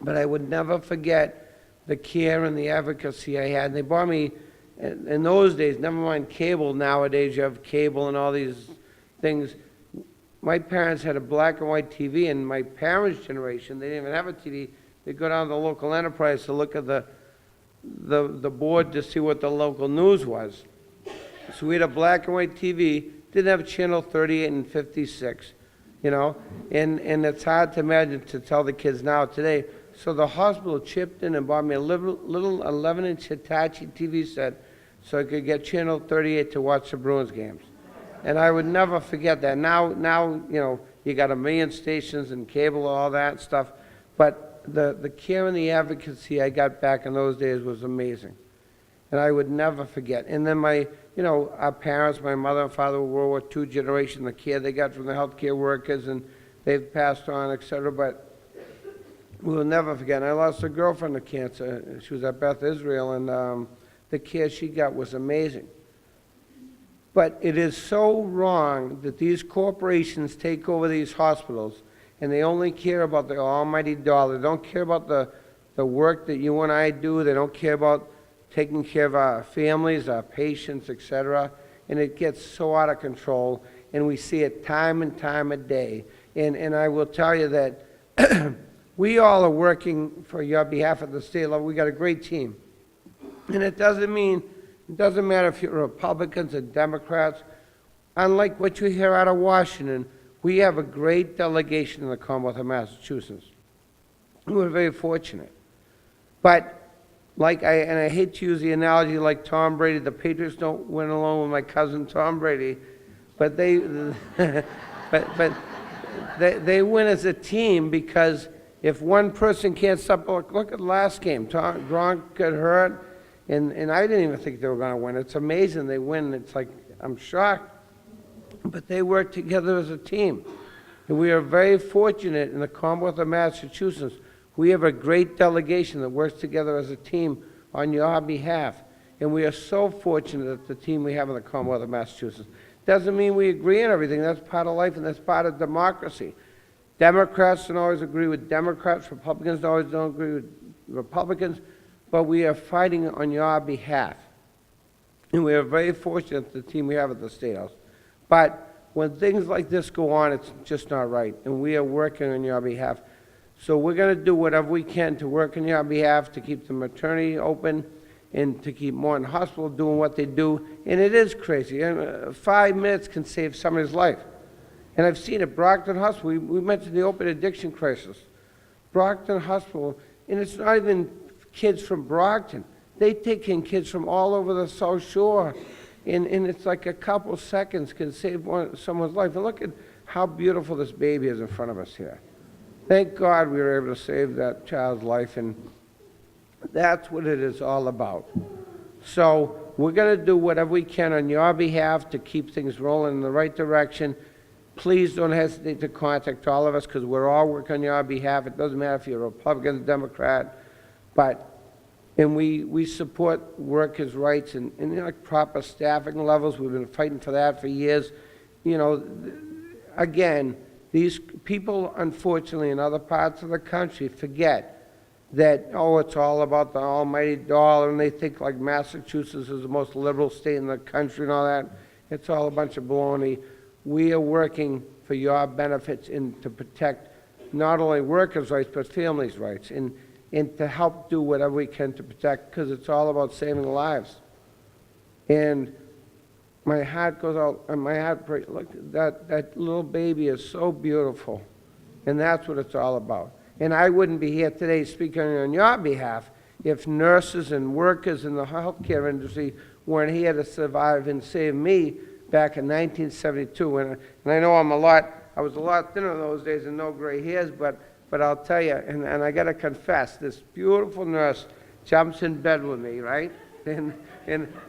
But I would never forget the care and the advocacy I had. And they bought me, in those days, never mind cable. Nowadays, you have cable and all these things. My parents had a black and white TV, and my parents' generation, they didn't even have a TV. They'd go down to the local enterprise to look at the board to see what the local news was. So we had a black and white TV, didn't have channel 38 and 56, you know, and it's hard to imagine to tell the kids now today. So the hospital chipped in and bought me a little 11-inch Hitachi TV set so I could get channel 38 to watch the Bruins games. And I would never forget that. Now, you know, you got 1 million stations and cable, all that stuff, but the care and the advocacy I got back in those days was amazing. And I would never forget. And then our parents, my mother and father were World War II generation, the care they got from the healthcare workers, and they've passed on, et cetera, but we will never forget. And I lost a girlfriend to cancer. She was at Beth Israel, and the care she got was amazing. But it is so wrong that these corporations take over these hospitals, and they only care about the almighty dollar. They don't care about the work that you and I do. They don't care about taking care of our families, our patients, etc. And it gets so out of control, and we see it time and time a day. And I will tell you that we all are working for your behalf at the state level. We got a great team. And it doesn't matter if you're Republicans or Democrats. Unlike what you hear out of Washington, we have a great delegation in the Commonwealth of Massachusetts. We're very fortunate. But I hate to use the analogy like Tom Brady, the Patriots don't win alone with my cousin Tom Brady, but they win as a team, because if one person can't stop, look at the last game. Gronk got hurt, and I didn't even think they were going to win. It's amazing they win. It's like, I'm shocked. But they work together as a team. And we are very fortunate in the Commonwealth of Massachusetts. We have a great delegation that works together as a team on your behalf. And we are so fortunate at the team we have in the Commonwealth of Massachusetts. Doesn't mean we agree on everything. That's part of life, and that's part of democracy. Democrats don't always agree with Democrats. Republicans always don't agree with Republicans. But we are fighting on your behalf. And we are very fortunate the team we have at the State House. But when things like this go on, it's just not right. And we are working on your behalf. So we're going to do whatever we can to work on your behalf to keep the maternity open and to keep Morton Hospital doing what they do. And it is crazy. 5 minutes can save somebody's life. And I've seen it. Brockton Hospital, we mentioned the opiate addiction crisis. Brockton Hospital, and it's not even kids from Brockton. They take in kids from all over the South Shore. And it's like a couple seconds can save someone's life. And look at how beautiful this baby is in front of us here. Thank God we were able to save that child's life, and that's what it is all about. So we're going to do whatever we can on your behalf to keep things rolling in the right direction. Please don't hesitate to contact all of us, because we're all working on your behalf. It doesn't matter if you're a Republican or Democrat, and we support workers' rights and like proper staffing levels. We've been fighting for that for years. You know, again, these people, unfortunately, in other parts of the country forget that, oh, it's all about the almighty dollar, and they think like Massachusetts is the most liberal state in the country and all that. It's all a bunch of baloney. We are working for your benefits and to protect not only workers' rights, but families' rights, and to help do whatever we can to protect, because it's all about saving lives. And my heart goes out, and my heart breaks. Look, that little baby is so beautiful, and that's what it's all about. And I wouldn't be here today speaking on your behalf if nurses and workers in the healthcare industry weren't here to survive and save me back in 1972. And I know I was a lot thinner in those days and no gray hairs, but but I'll tell you, and I got to confess, this beautiful nurse jumps in bed with me, right? And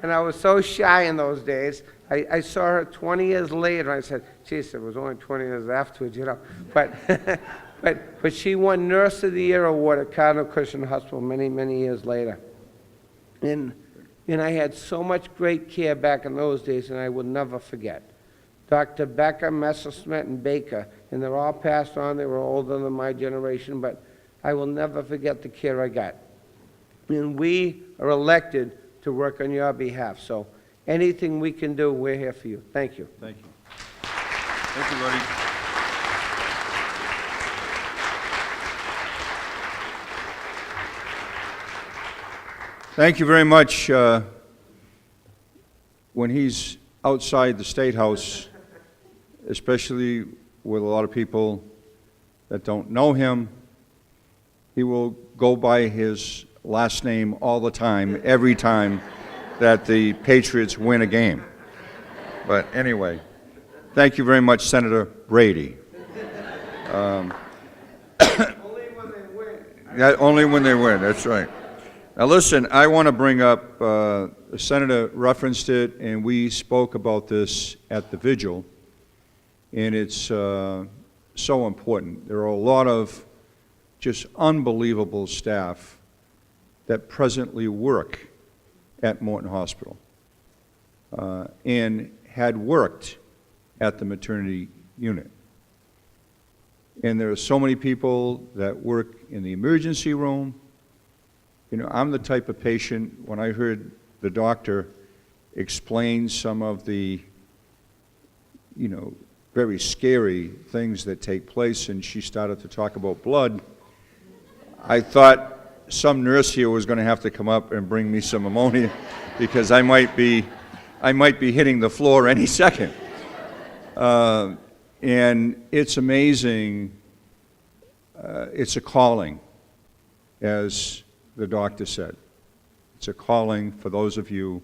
I was so shy in those days. I saw her 20 years later, and I said, geez, it was only 20 years afterwards, you know. But, but she won Nurse of the Year award at Cardinal Christian Hospital many, many years later. And I had so much great care back in those days, and I will never forget. Dr. Becker, Messerschmidt, and Baker, and they're all passed on. They were older than my generation, but I will never forget the care I got. And we are elected to work on your behalf. So anything we can do, we're here for you. Thank you. Thank you. Thank you, Buddy. Thank you very much. When he's outside the State House, especially with a lot of people that don't know him, he will go by his last name all the time, every time that the Patriots win a game. But anyway, thank you very much, Senator Brady. Only when they win. Yeah, only when they win, that's right. Now listen, I want to bring up, the Senator referenced it, and we spoke about this at the vigil, and it's so important. There are a lot of just unbelievable staff that presently work at Morton Hospital and had worked at the maternity unit. And there are so many people that work in the emergency room. You know, I'm the type of patient, when I heard the doctor explain some of the, you know, very scary things that take place, and she started to talk about blood, I thought some nurse here was going to have to come up and bring me some ammonia because I might be hitting the floor any second. And it's amazing. It's a calling, as the doctor said. It's a calling for those of you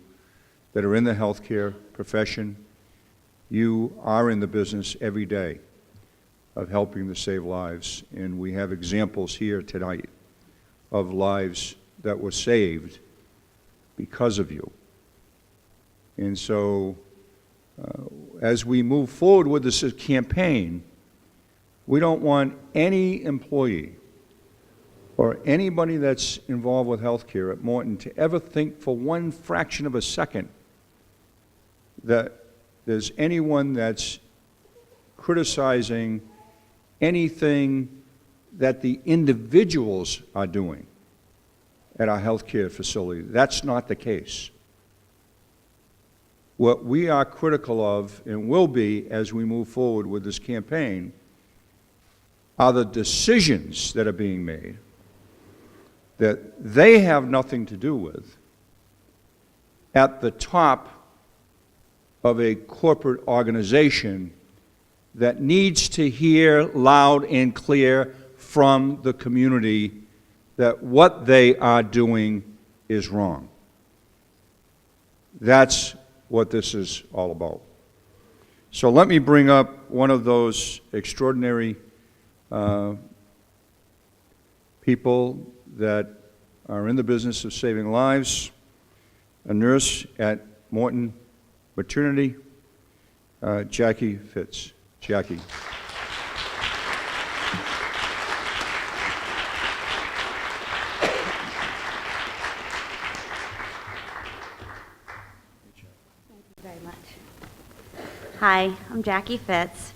that are in the healthcare profession. You are in the business every day of helping to save lives, and we have examples here tonight of lives that were saved because of you. And so, as we move forward with this campaign, we don't want any employee or anybody that's involved with healthcare at Morton to ever think for one fraction of a second that there's anyone that's criticizing anything that the individuals are doing at our healthcare facility. That's not the case. What we are critical of, and will be as we move forward with this campaign, are the decisions that are being made that they have nothing to do with at the top of a corporate organization that needs to hear loud and clear from the community that what they are doing is wrong. That's what this is all about. So let me bring up one of those extraordinary people that are in the business of saving lives, a nurse at Morton Maternity, Jackie Fitz. Jackie. Very much. Hi, I'm Jackie Fitz.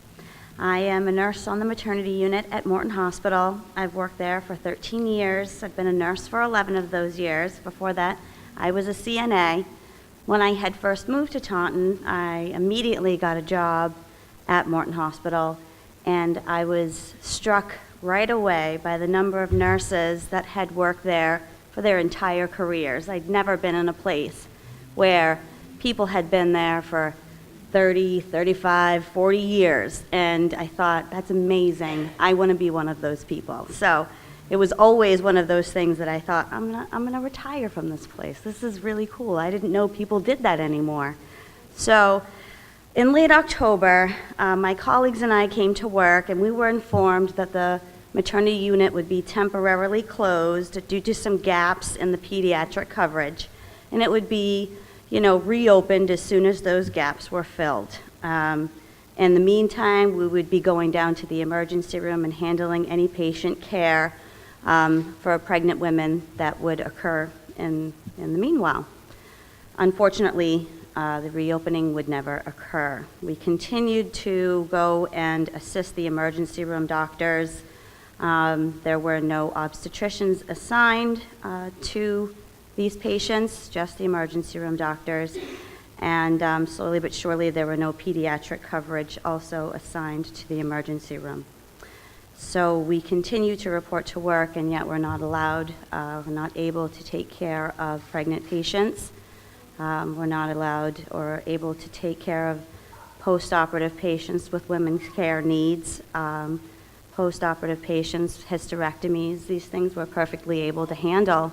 I am a nurse on the maternity unit at Morton Hospital. I've worked there for 13 years. I've been a nurse for 11 of those years. Before that, I was a CNA. When I had first moved to Taunton, I immediately got a job at Morton Hospital, and I was struck right away by the number of nurses that had worked there for their entire careers. I'd never been in a place where people had been there for 30, 35, 40 years, and I thought, that's amazing. I want to be one of those people. So it was always one of those things that I thought, I'm gonna retire from this place. This is really cool. I didn't know people did that anymore. So in late October, my colleagues and I came to work, and we were informed that the maternity unit would be temporarily closed due to some gaps in the pediatric coverage, and it would be, reopened as soon as those gaps were filled. In the meantime, we would be going down to the emergency room and handling any patient care for pregnant women that would occur in the meanwhile. Unfortunately, the reopening would never occur. We continued to go and assist the emergency room doctors. There were no obstetricians assigned to these patients, just the emergency room doctors. And slowly but surely, there were no pediatric coverage also assigned to the emergency room. So we continue to report to work, and yet we're not allowed, we're not able to take care of pregnant patients. We're not allowed or able to take care of post-operative patients with women's care needs, post-operative patients, hysterectomies. These things we're perfectly able to handle,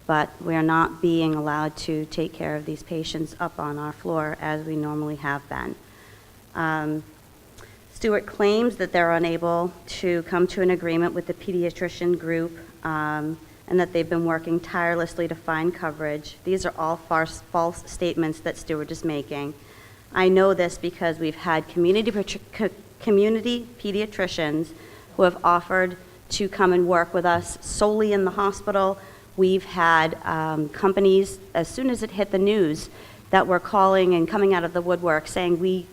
but we're not being allowed to take care of these patients up on our floor as we normally have been. Stewart claims that they're unable to come to an agreement with the pediatrician group and that they've been working tirelessly to find coverage. These are all false statements that Stewart is making. I know this because we've had community pediatricians who have offered to come and work with us solely in the hospital. We've had companies, as soon as it hit the news, that were calling and coming out of the woodwork saying we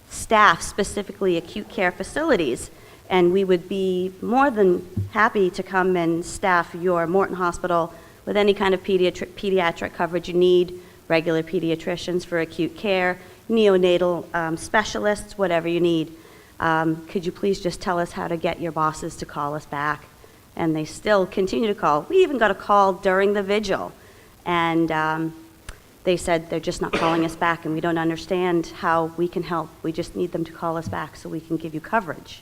staff specifically acute care facilities, and we would be more than happy to come and staff your Morton Hospital with any kind of pediatric coverage you need, regular pediatricians for acute care, neonatal specialists, whatever you need. Could you please just tell us how to get your bosses to call us back? And they still continue to call. We even got a call during the vigil, and they said they're just not calling us back, and we don't understand how we can help. We just need them to call us back so we can give you coverage.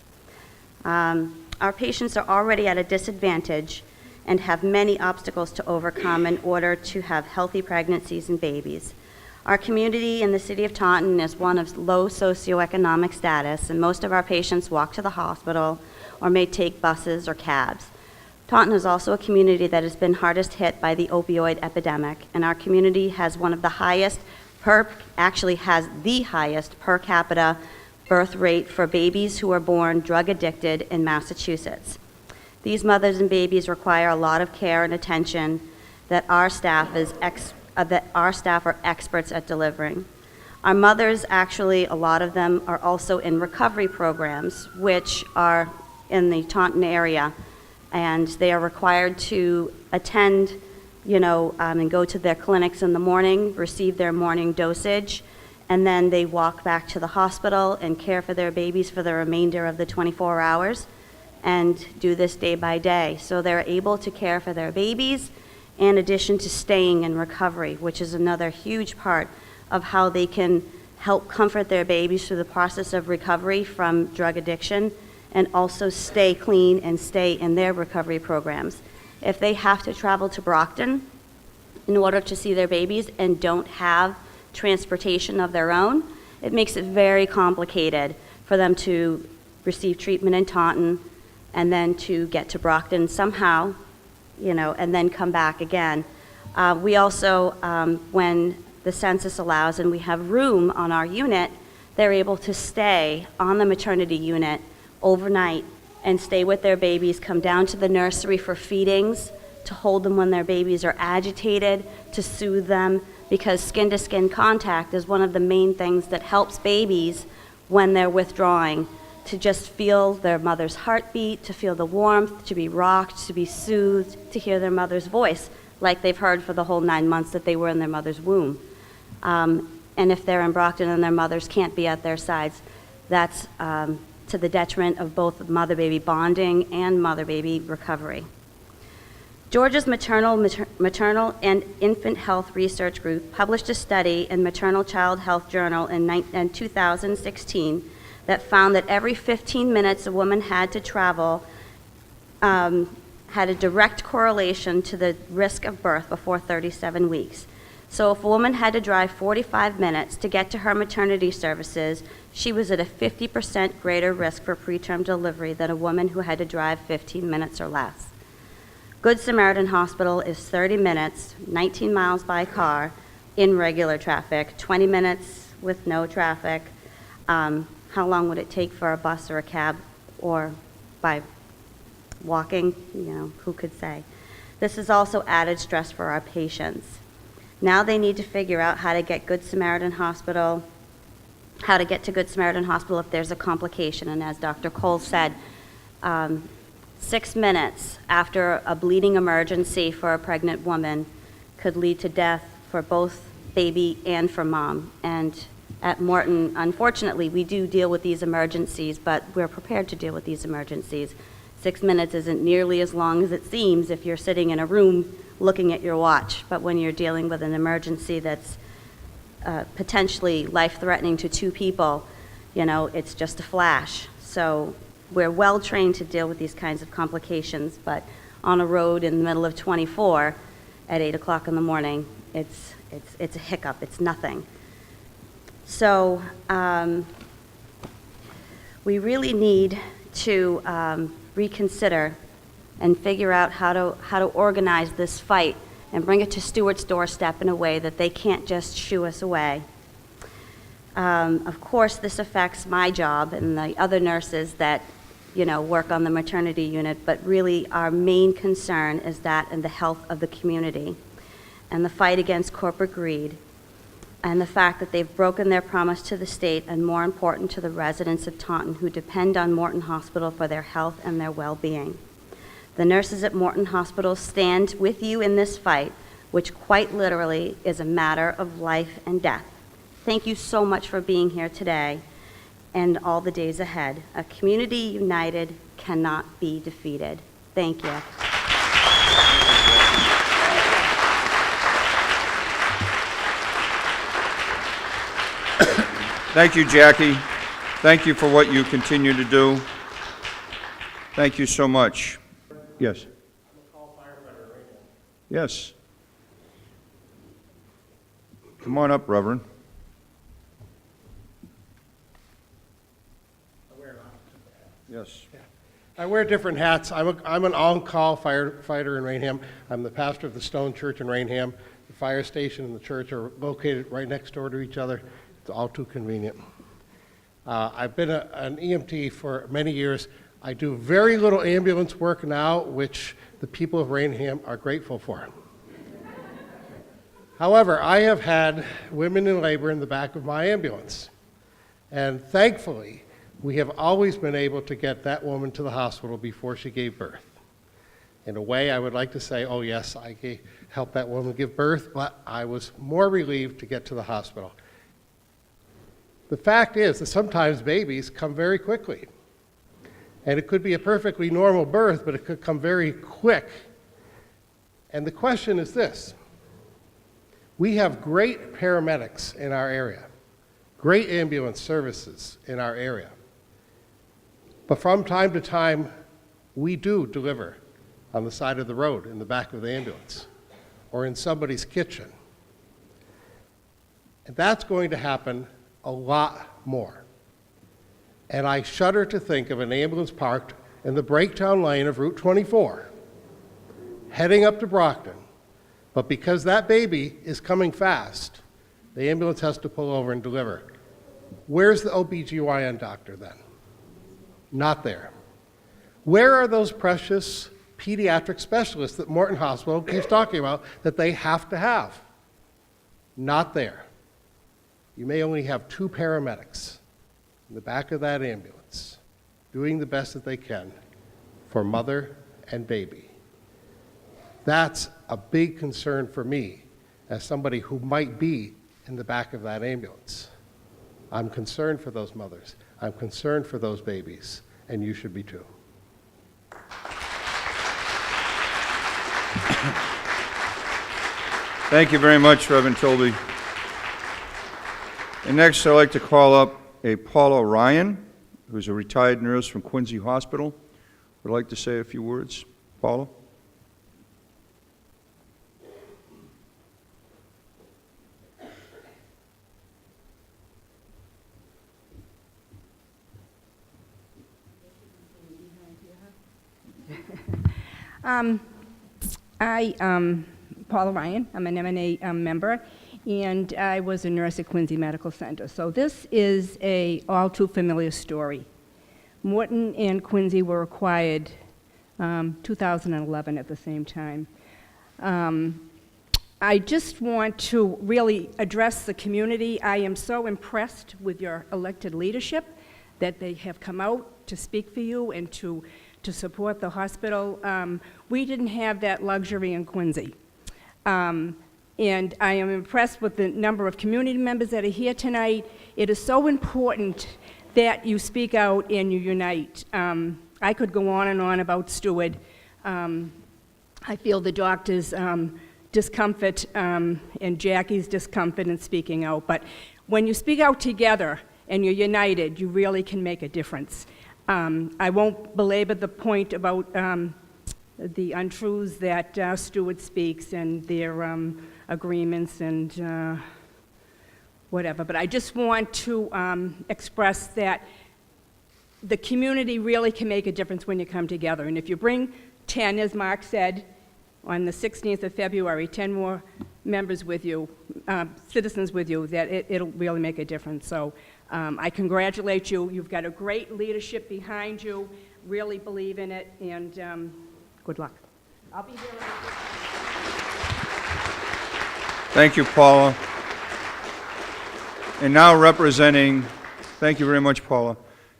Our patients are already at a disadvantage and have many obstacles to overcome in order to have healthy pregnancies and babies. Our community in the city of Taunton is one of low socioeconomic status, and most of our patients walk to the hospital or may take buses or cabs. Taunton is also a community that has been hardest hit by the opioid epidemic, and our community has one of the highest actually has the highest per capita birth rate for babies who are born drug addicted in Massachusetts. These mothers and babies require a lot of care and attention that our staff are experts at delivering. Our mothers, actually, a lot of them are also in recovery programs, which are in the Taunton area, and they are required to attend, and go to their clinics in the morning, receive their morning dosage, and then they walk back to the hospital and care for their babies for the remainder of the 24 hours and do this day by day. So they're able to care for their babies in addition to staying in recovery, which is another huge part of how they can help comfort their babies through the process of recovery from drug addiction and also stay clean and stay in their recovery programs. If they have to travel to Brockton in order to see their babies and don't have transportation of their own, it makes it very complicated for them to receive treatment in Taunton and then to get to Brockton somehow, and then come back again. We also, when the census allows and we have room on our unit, they're able to stay on the maternity unit overnight and stay with their babies, come down to the nursery for feedings, to hold them when their babies are agitated, to soothe them, because skin-to-skin contact is one of the main things that helps babies when they're withdrawing, to just feel their mother's heartbeat, to feel the warmth, to be rocked, to be soothed, to hear their mother's voice, like they've heard for the whole 9 months that they were in their mother's womb. And if they're in Brockton and their mothers can't be at their sides, that's to the detriment of both mother-baby bonding and mother-baby recovery. Georgia's Maternal and Infant Health Research Group published a study in Maternal Child Health Journal in 2016 that found that every 15 minutes a woman had to travel had a direct correlation to the risk of birth before 37 weeks. So if a woman had to drive 45 minutes to get to her maternity services, she was at a 50% greater risk for preterm delivery than a woman who had to drive 15 minutes or less. Good Samaritan Hospital is 30 minutes, 19 miles by car, in regular traffic, 20 minutes with no traffic. How long would it take for a bus or a cab, or by walking? Who could say? This is also added stress for our patients. Now they need to figure out how to get to Good Samaritan Hospital if there's a complication. And as Dr. Cole said, 6 minutes after a bleeding emergency for a pregnant woman could lead to death for both baby and for mom. And at Morton, unfortunately, we do deal with these emergencies, but we're prepared to deal with these emergencies. 6 minutes isn't nearly as long as it seems if you're sitting in a room looking at your watch, but when you're dealing with an emergency that's potentially life-threatening to 2 people, it's just a flash. So we're well trained to deal with these kinds of complications, but on a road in the middle of 24 at 8 o'clock in the morning, it's a hiccup, it's nothing. So we really need to reconsider and figure out how to organize this fight and bring it to Stewart's doorstep in a way that they can't just shoo us away. Of course, this affects my job and the other nurses that work on the maternity unit, but really our main concern is that and the health of the community and the fight against corporate greed and the fact that they've broken their promise to the state and, more important, to the residents of Taunton who depend on Morton Hospital for their health and their well-being. The nurses at Morton Hospital stand with you in this fight, which quite literally is a matter of life and death. Thank you so much for being here today and all the days ahead. A community united cannot be defeated. Thank you. Thank you, Jackie. Thank you for what you continue to do. Thank you so much. Yes. Yes. Come on up, Reverend. Yes. I wear different hats. I'm an on-call firefighter in Rainham. I'm the pastor of the Stone Church in Rainham. The fire station and the church are located right next door to each other. It's all too convenient. I've been an EMT for many years. I do very little ambulance work now, which the people of Rainham are grateful for. However, I have had women in labor in the back of my ambulance. And thankfully, we have always been able to get that woman to the hospital before she gave birth. In a way, I would like to say, oh yes, I helped that woman give birth, but I was more relieved to get to the hospital. The fact is that sometimes babies come very quickly. And it could be a perfectly normal birth, but it could come very quick. And the question is this: we have great paramedics in our area, great ambulance services in our area. But from time to time, we do deliver on the side of the road in the back of the ambulance or in somebody's kitchen. And that's going to happen a lot more. And I shudder to think of an ambulance parked in the breakdown lane of Route 24, heading up to Brockton. But because that baby is coming fast, the ambulance has to pull over and deliver. Where's the OBGYN doctor then? Not there. Where are those precious pediatric specialists that Morton Hospital keeps talking about that they have to have? Not there. You may only have 2 paramedics in the back of that ambulance doing the best that they can for mother and baby. That's a big concern for me as somebody who might be in the back of that ambulance. I'm concerned for those mothers. I'm concerned for those babies, and you should be too. Thank you very much, Reverend Tilby. And next, I'd like to call up a Paula Ryan, who's a retired nurse from Quincy Hospital. Would like to say a few words. Paula? Paula Ryan, I'm an MNA member, and I was a nurse at Quincy Medical Center. So this is a all too familiar story. Morton and Quincy were acquired 2011 at the same time. I just want to really address the community. I am so impressed with your elected leadership that they have come out to speak for you and to support the hospital. We didn't have that luxury in Quincy. And I am impressed with the number of community members that are here tonight. It is so important that you speak out and you unite. I could go on and on about Stewart. I feel the doctor's discomfort and Jackie's discomfort in speaking out. But when you speak out together and you're united, you really can make a difference. I won't belabor the point about the untruths that Stewart speaks and their agreements and whatever. But I just want to express that the community really can make a difference when you come together. And if you bring 10, as Mark said, on the 16th of February, 10 more members with you, citizens with you, that it'll really make a difference. So I congratulate you. You've got a great leadership behind you. Really believe in it, and good luck. I'll be here. Thank you, Paula. And now representing, thank you very much, Paula.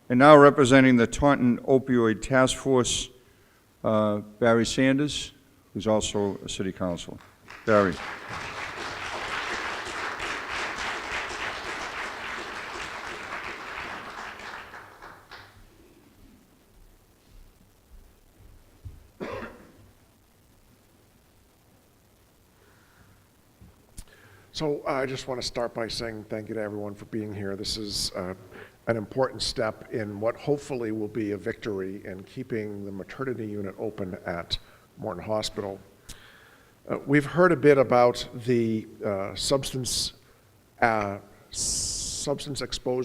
And now representing the Taunton Opioid Task Force, Barry Sanders, who's also a city councilor. Barry. So I just want to start by saying thank you to everyone for being here. This is an important step in what hopefully will be a victory in keeping the maternity unit open at Morton Hospital. We've heard a bit about the substance exposed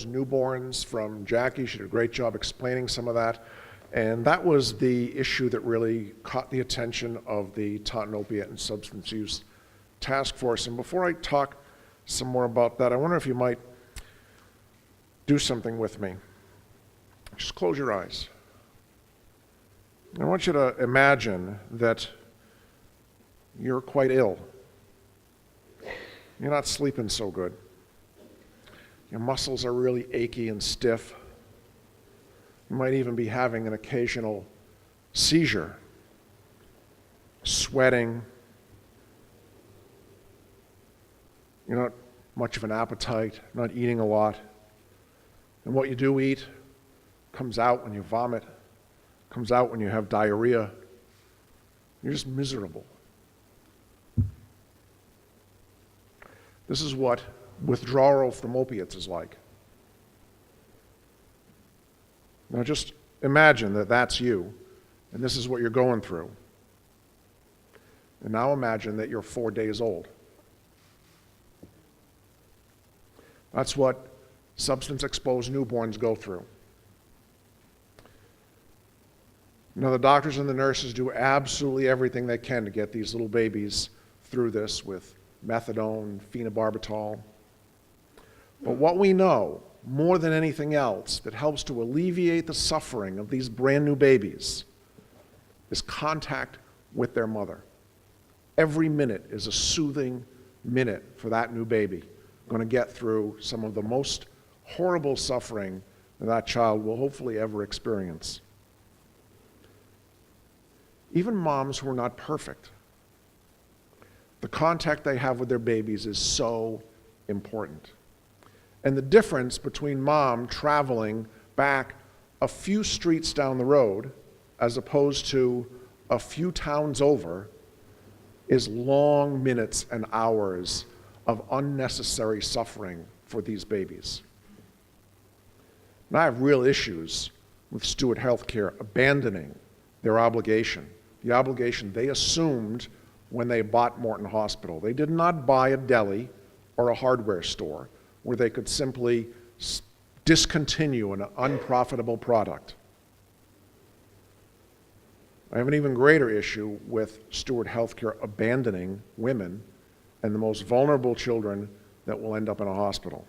newborns from Jackie. She did a great job explaining some of that. And that was the issue that really caught the attention of the Taunton Opiate and Substance Use Task Force. And before I talk some more about that, I wonder if you might do something with me. Just close your eyes. I want you to imagine that you're quite ill. You're not sleeping so good. Your muscles are really achy and stiff. You might even be having an occasional seizure, sweating. You're not much of an appetite, not eating a lot. And what you do eat comes out when you vomit, comes out when you have diarrhea. You're just miserable. This is what withdrawal from opiates is like. Now just imagine that that's you, and this is what you're going through. And now imagine that you're 4 days old. That's what substance-exposed newborns go through. Now, the doctors and the nurses do absolutely everything they can to get these little babies through this with methadone, phenobarbital. But what we know, more than anything else, that helps to alleviate the suffering of these brand new babies is contact with their mother. Every minute is a soothing minute for that new baby, going to get through some of the most horrible suffering that child will hopefully ever experience. Even moms who are not perfect, the contact they have with their babies is so important. And the difference between mom traveling back a few streets down the road as opposed to a few towns over is long minutes and hours of unnecessary suffering for these babies. And I have real issues with Stewart Healthcare abandoning their obligation, the obligation they assumed when they bought Morton Hospital. They did not buy a deli or a hardware store where they could simply discontinue an unprofitable product. I have an even greater issue with Stewart Healthcare abandoning women and the most vulnerable children that will end up in a hospital.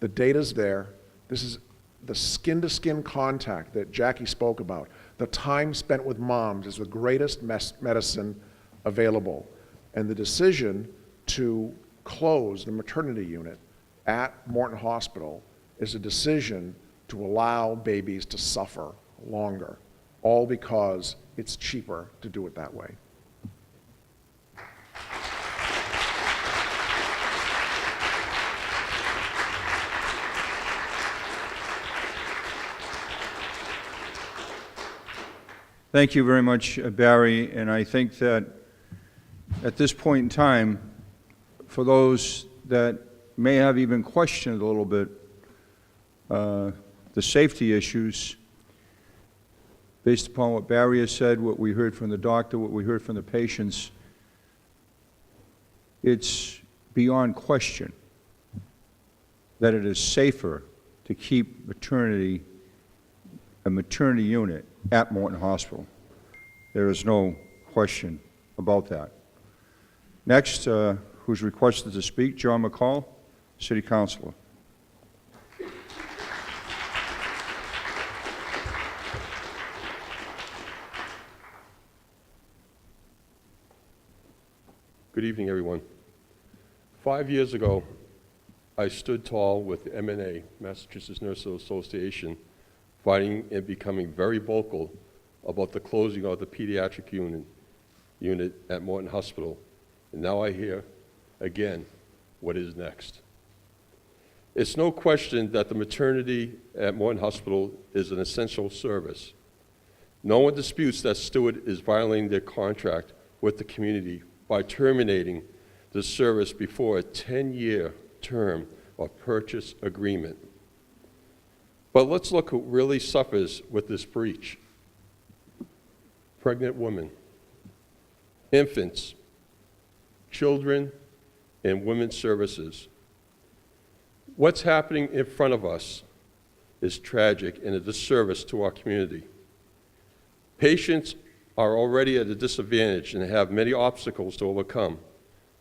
The data's there. This is the skin-to-skin contact that Jackie spoke about. The time spent with moms is the greatest medicine available. And the decision to close the maternity unit at Morton Hospital is a decision to allow babies to suffer longer, all because it's cheaper to do it that way. Thank you very much, Barry, and I think that at this point in time, for those that may have even questioned a little bit the safety issues, based upon what Barry has said, what we heard from the doctor, what we heard from the patients, it's beyond question that it is safer to keep a maternity unit at Morton Hospital. There is no question about that. Next, who's requested to speak, John McCall, City Councilor. Good evening, everyone. 5 years ago, I stood tall with the MNA, Massachusetts Nurses Association, fighting and becoming very vocal about the closing of the pediatric unit at Morton Hospital. And now I hear, again, what is next. It's no question that the maternity at Morton Hospital is an essential service. No one disputes that Stewart is violating their contract with the community by terminating the service before a 10-year term of purchase agreement. But let's look who really suffers with this breach. Pregnant women, infants, children, and women's services. What's happening in front of us is tragic and a disservice to our community. Patients are already at a disadvantage and have many obstacles to overcome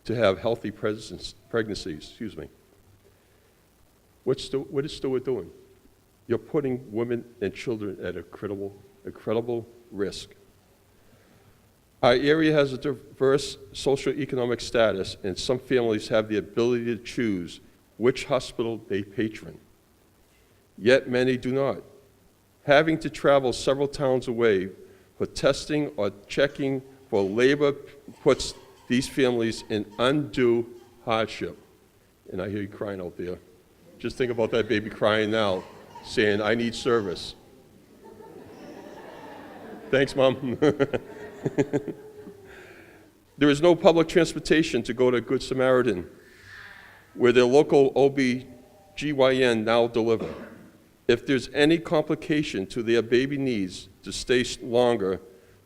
to have healthy pregnancies. What is Stewart doing? You're putting women and children at incredible risk. Our area has a diverse socioeconomic status, and some families have the ability to choose which hospital they patron. Yet many do not. Having to travel several towns away for testing or checking for labor puts these families in undue hardship. And I hear you crying out there. Just think about that baby crying now, saying, I need service. Thanks, Mom. There is no public transportation to go to Good Samaritan, where their local OB/GYN now deliver. If there's any complication to their baby needs to stay longer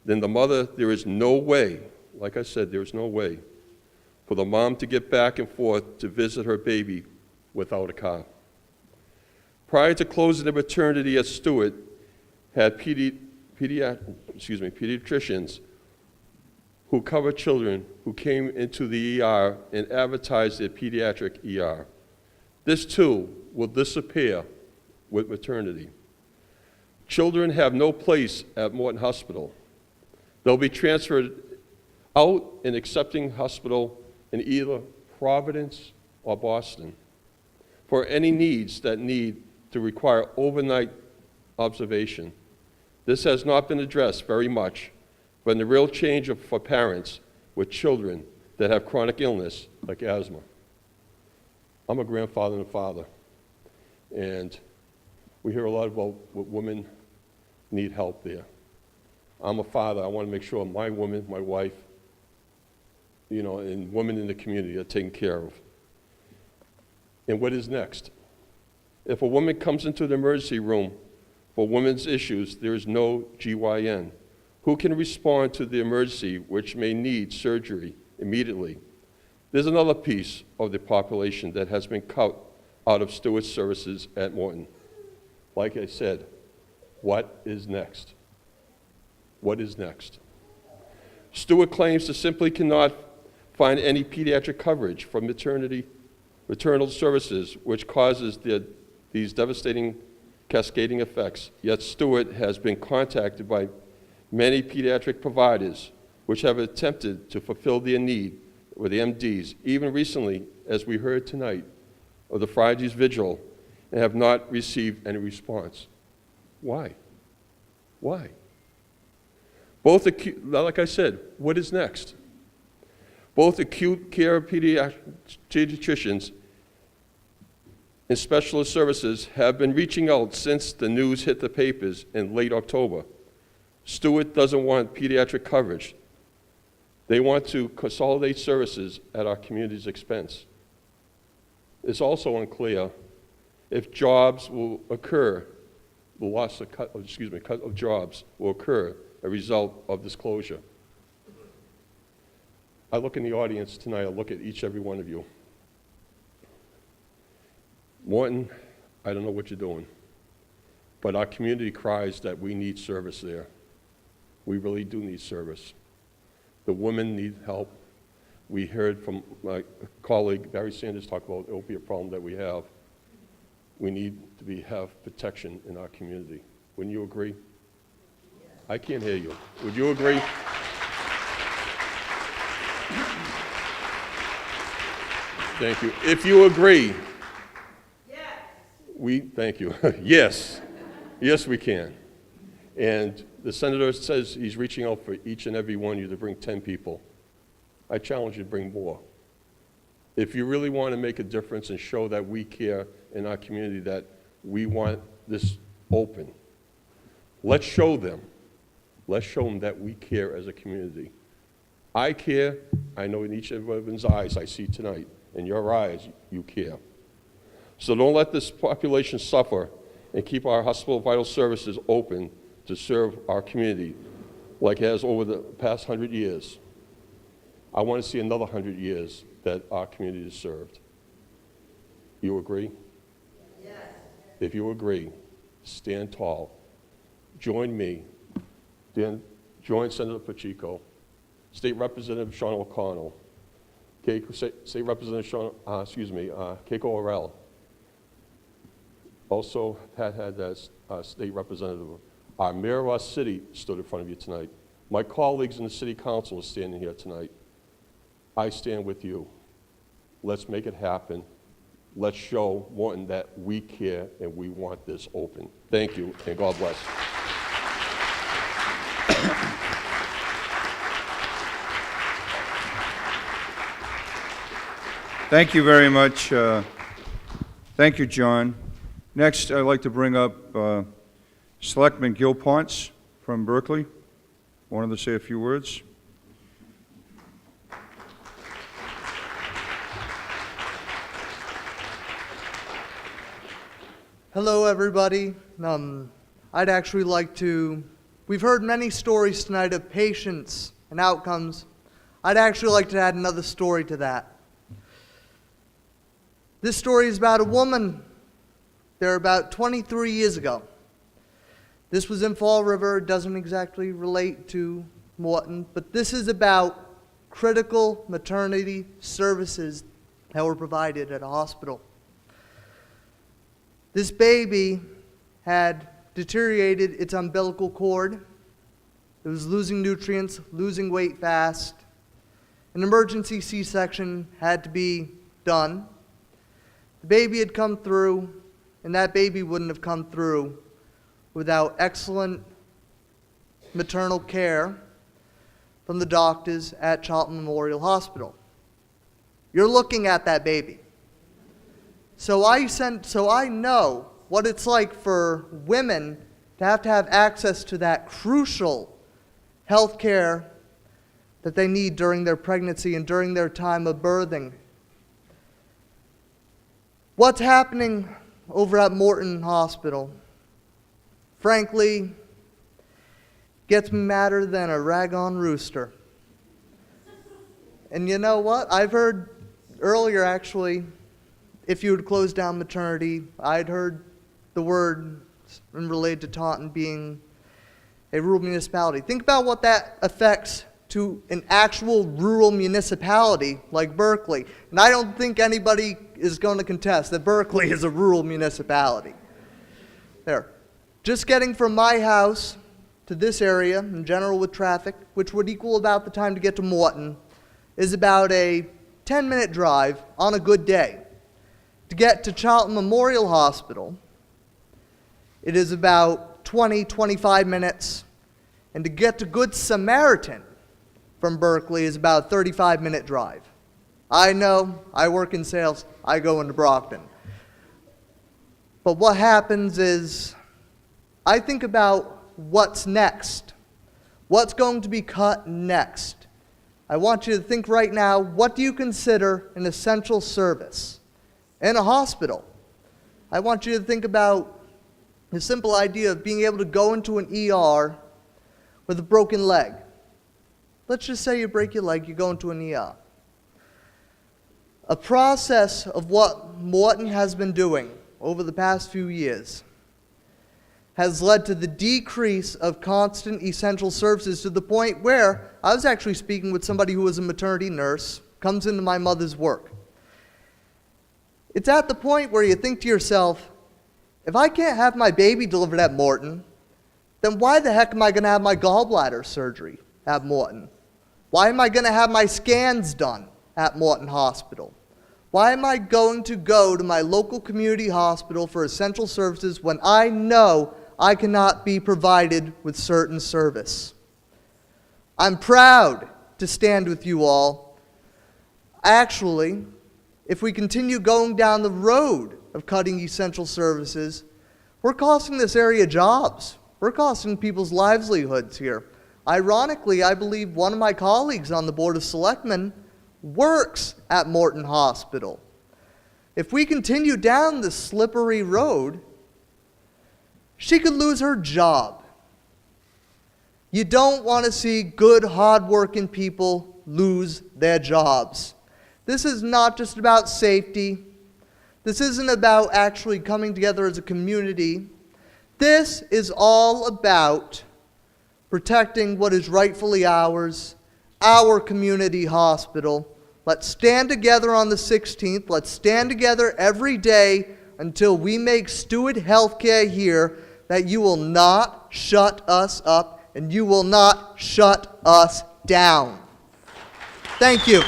than the mother, there is no way, like I said, there's no way for the mom to get back and forth to visit her baby without a car. Prior to closing the maternity at Stewart, had pediatricians who cover children who came into the ER and advertised their pediatric ER. This too will disappear with maternity. Children have no place at Morton Hospital. They'll be transferred out in accepting hospital in either Providence or Boston for any needs that need to require overnight observation. This has not been addressed very much, but the real change for parents with children that have chronic illness like asthma. I'm a grandfather and a father, and we hear a lot about what women need help there. I'm a father. I want to make sure my woman, my wife, and women in the community are taken care of. And what is next? If a woman comes into the emergency room for women's issues, there is no GYN. Who can respond to the emergency which may need surgery immediately? There's another piece of the population that has been cut out of Stewart's services at Morton. Like I said, what is next? What is next? Stewart claims to simply cannot find any pediatric coverage for maternal services, which causes these devastating cascading effects. Yet Stewart has been contacted by many pediatric providers which have attempted to fulfill their need with the MDs, even recently, as we heard tonight, of the Friday's vigil, and have not received any response. Why? Why? Both acute, like I said, what is next? Both acute care pediatricians and specialist services have been reaching out since the news hit the papers in late October. Stewart doesn't want pediatric coverage. They want to consolidate services at our community's expense. It's also unclear if jobs will occur, the cut of jobs will occur as a result of this closure. I look in the audience tonight, I look at each and every one of you. Morton, I don't know what you're doing, but our community cries that we need service there. We really do need service. The women need help. We heard from my colleague Barry Sanders talk about the opiate problem that we have. We need to have protection in our community. Wouldn't you agree? I can't hear you. Would you agree? Thank you. If you agree, thank you. Yes. Yes, we can. And the senator says he's reaching out for each and every one of you to bring 10 people. I challenge you to bring more. If you really want to make a difference and show that we care in our community, that we want this open, let's show them. Let's show them that we care as a community. I care. I know in each of everyone's eyes I see tonight. In your eyes, you care. So don't let this population suffer, and keep our hospital vital services open to serve our community like it has over the past 100 years. I want to see another 100 years that our community is served. You agree? Yes. If you agree, stand tall. Join me. Then join Senator Pacheco, State Representative Sean O'Connell, State Representative Keiko Orell. Also, Pat had as State Representative. Our Mayor of our city stood in front of you tonight. My colleagues in the City Council are standing here tonight. I stand with you. Let's make it happen. Let's show Morton that we care and we want this open. Thank you, and God bless. Thank you very much. Thank you, John. Next, I'd like to bring up Selectman Gil Ponce from Berkeley. Wanted to say a few words. Hello, everybody. I'd actually like to, we've heard many stories tonight of patients and outcomes. I'd actually like to add another story to that. This story is about a woman there about 23 years ago. This was in Fall River. It doesn't exactly relate to Morton, but this is about critical maternity services that were provided at a hospital. This baby had deteriorated its umbilical cord. It was losing nutrients, losing weight fast. An emergency C-section had to be done. The baby had come through, and that baby wouldn't have come through without excellent maternal care from the doctors at Charlton Memorial Hospital. You're looking at that baby. So I know what it's like for women to have access to that crucial health care that they need during their pregnancy and during their time of birthing. What's happening over at Morton Hospital, frankly, gets me madder than a rag-on rooster. And you know what? I've heard earlier, actually, if you would close down maternity, I'd heard the word related to Taunton being a rural municipality. Think about what that affects to an actual rural municipality like Berkeley. And I don't think anybody is going to contest that Berkeley is a rural municipality. There. Just getting from my house to this area, in general with traffic, which would equal about the time to get to Morton, is about a 10-minute drive on a good day. To get to Charlton Memorial Hospital, it is about 20-25 minutes. And to get to Good Samaritan from Berkeley is about a 35-minute drive. I know, I work in sales, I go into Brockton. But what happens is, I think about what's next. What's going to be cut next? I want you to think right now, what do you consider an essential service in a hospital? I want you to think about the simple idea of being able to go into an ER with a broken leg. Let's just say you break your leg, you go into an ER. A process of what Morton has been doing over the past few years has led to the decrease of constant essential services to the point where I was actually speaking with somebody who was a maternity nurse, comes into my mother's work. It's at the point where you think to yourself, if I can't have my baby delivered at Morton, then why the heck am I going to have my gallbladder surgery at Morton? Why am I going to have my scans done at Morton Hospital? Why am I going to go to my local community hospital for essential services when I know I cannot be provided with certain service? I'm proud to stand with you all. Actually, if we continue going down the road of cutting essential services, we're costing this area jobs. We're costing people's livelihoods here. Ironically, I believe one of my colleagues on the Board of Selectmen works at Morton Hospital. If we continue down this slippery road, she could lose her job. You don't want to see good, hard-working people lose their jobs. This is not just about safety. This isn't about actually coming together as a community. This is all about protecting what is rightfully ours, our community hospital. Let's stand together on the 16th. Let's stand together every day until we make Stewart Healthcare here that you will not shut us up and you will not shut us down. Thank you.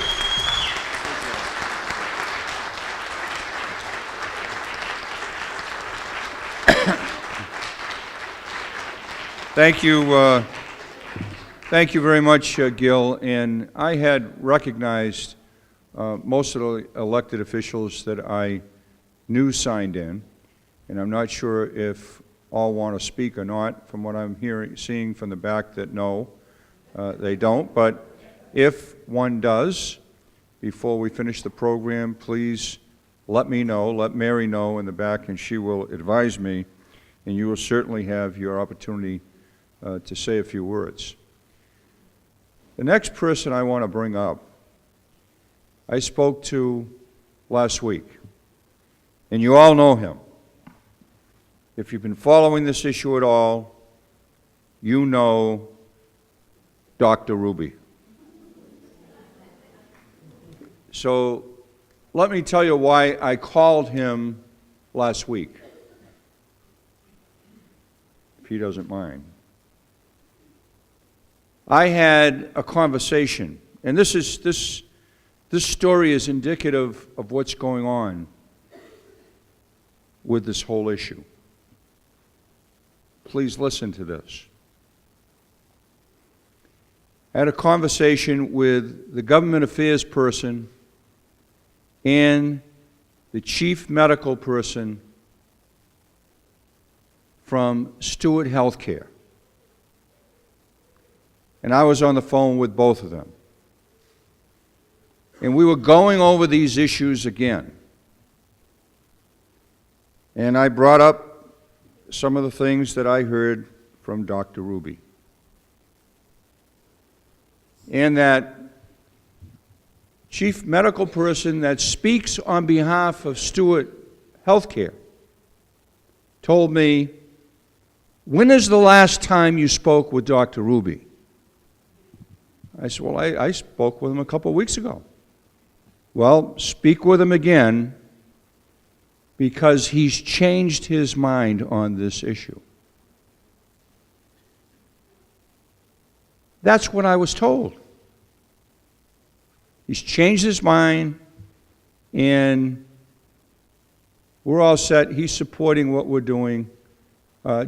Thank you very much, Gil. And I had recognized most of the elected officials that I knew signed in, and I'm not sure if all want to speak or not. From what I'm seeing from the back, that no, they don't. But if one does, before we finish the program, please let me know, let Mary know in the back, and she will advise me, and you will certainly have your opportunity to say a few words. The next person I want to bring up, I spoke to last week, and you all know him. If you've been following this issue at all, you know Dr. Ruby. So let me tell you why I called him last week, if he doesn't mind. I had a conversation, and this story is indicative of what's going on with this whole issue. Please listen to this. I had a conversation with the government affairs person and the chief medical person from Stewart Healthcare. And I was on the phone with both of them. And we were going over these issues again. And I brought up some of the things that I heard from Dr. Ruby. And that chief medical person that speaks on behalf of Stewart Healthcare told me when is the last time you spoke with Dr. Ruby? I said, well, I spoke with him a couple of weeks ago. Well, speak with him again, because he's changed his mind on this issue. That's what I was told. He's changed his mind, and we're all set. He's supporting what we're doing.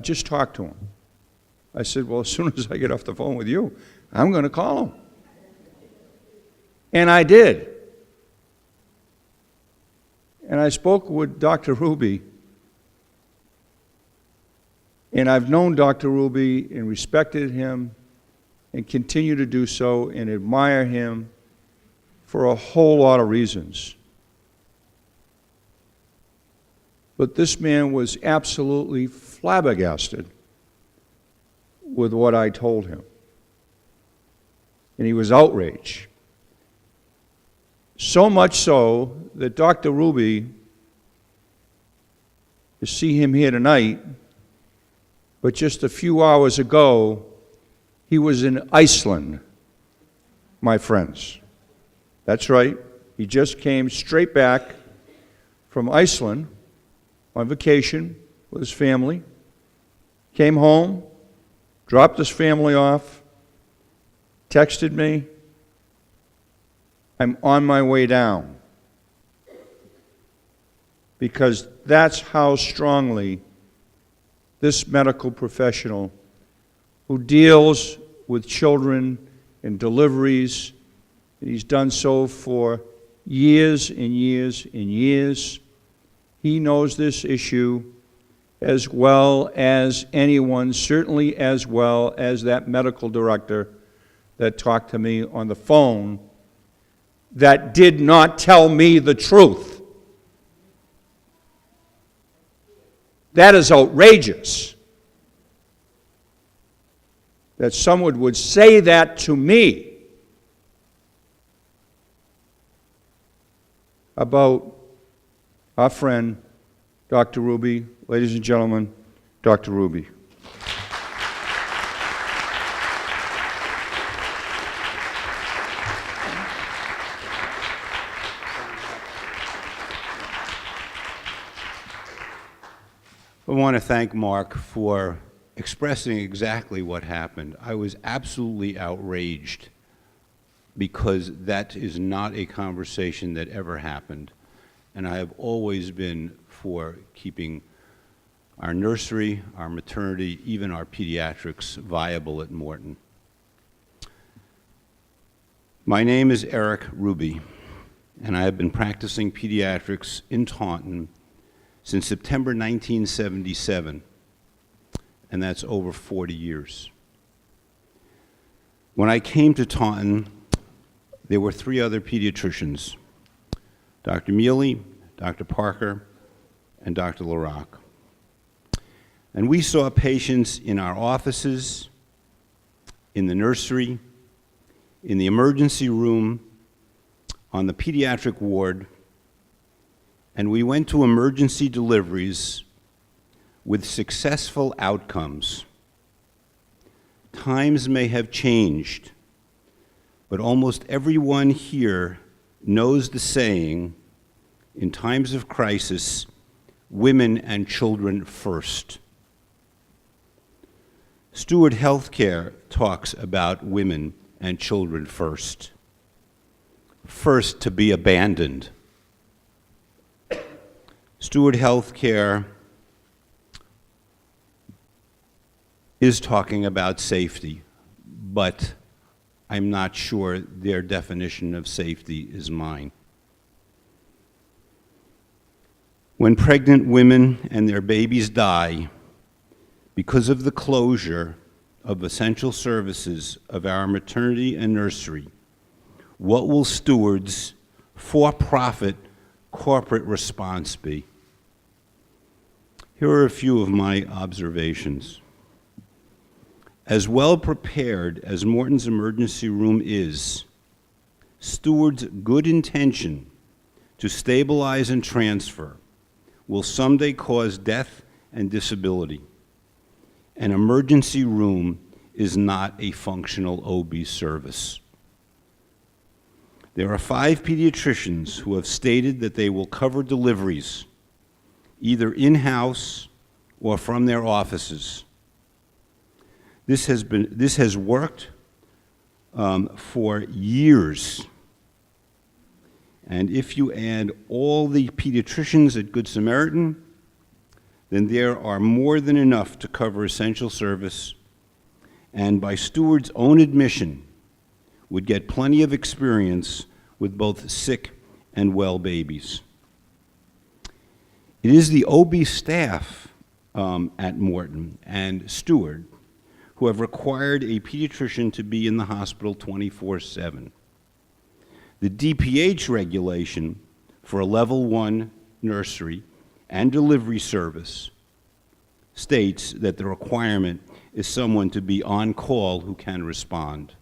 Just talk to him. I said, well, as soon as I get off the phone with you, I'm going to call him. And I did. And I spoke with Dr. Ruby, and I've known Dr. Ruby and respected him and continue to do so and admire him for a whole lot of reasons. But this man was absolutely flabbergasted with what I told him. And he was outraged. So much so that Dr. Ruby, to see him here tonight, but just a few hours ago, he was in Iceland, my friends. That's right. He just came straight back from Iceland on vacation with his family, came home, dropped his family off, texted me, I'm on my way down. Because that's how strongly this medical professional who deals with children and deliveries, and he's done so for years and years and years, he knows this issue as well as anyone, certainly as well as that medical director that talked to me on the phone that did not tell me the truth. That is outrageous. That someone would say that to me about our friend, Dr. Ruby. Ladies and gentlemen, Dr. Ruby. I want to thank Mark for expressing exactly what happened. I was absolutely outraged because that is not a conversation that ever happened. And I have always been for keeping our nursery, our maternity, even our pediatrics viable at Morton. My name is Eric Ruby, and I have been practicing pediatrics in Taunton since September 1977, and that's over 40 years. When I came to Taunton, there were 3 other pediatricians, Dr. Mealy, Dr. Parker, and Dr. LaRock. And we saw patients in our offices, in the nursery, in the emergency room, on the pediatric ward, and we went to emergency deliveries with successful outcomes. Times may have changed, but almost everyone here knows the saying, in times of crisis, women and children first. Steward Healthcare talks about women and children first. First to be abandoned. Steward Healthcare is talking about safety, but I'm not sure their definition of safety is mine. When pregnant women and their babies die because of the closure of essential services of our maternity and nursery, what will Steward's for-profit corporate response be? Here are a few of my observations. As well prepared as Morton's emergency room is, Steward's good intention to stabilize and transfer will someday cause death and disability. an emergency room is not a functional OB service. There are 5 pediatricians who have stated that they will cover deliveries, either in-house or from their offices. This has worked for years. And if you add all the pediatricians at Good Samaritan, then there are more than enough to cover essential service, and by Steward's own admission, would get plenty of experience with both sick and well babies. It is the OB staff at Morton and Steward who have required a pediatrician to be in the hospital 24/7. The DPH regulation for a level 1 nursery and delivery service states that the requirement is someone to be on call who can respond.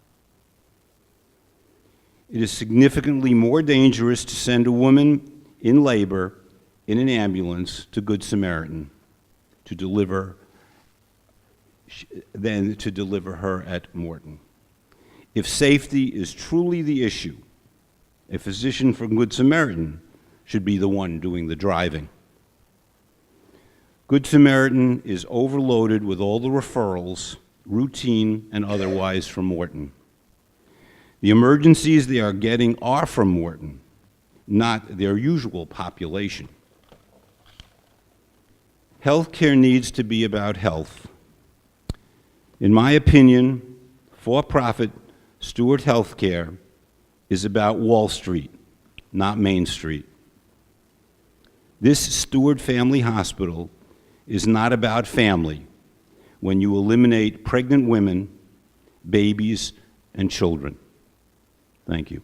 It is significantly more dangerous to send a woman in labor in an ambulance to Good Samaritan than to deliver her at Morton. If safety is truly the issue, a physician from Good Samaritan should be the one doing the driving. Good Samaritan is overloaded with all the referrals, routine and otherwise, from Morton. The emergencies they are getting are from Morton, not their usual population. Healthcare needs to be about health. In my opinion, for-profit Steward Healthcare is about Wall Street, not Main Street. This Steward Family Hospital is not about family when you eliminate pregnant women, babies, and children. Thank you.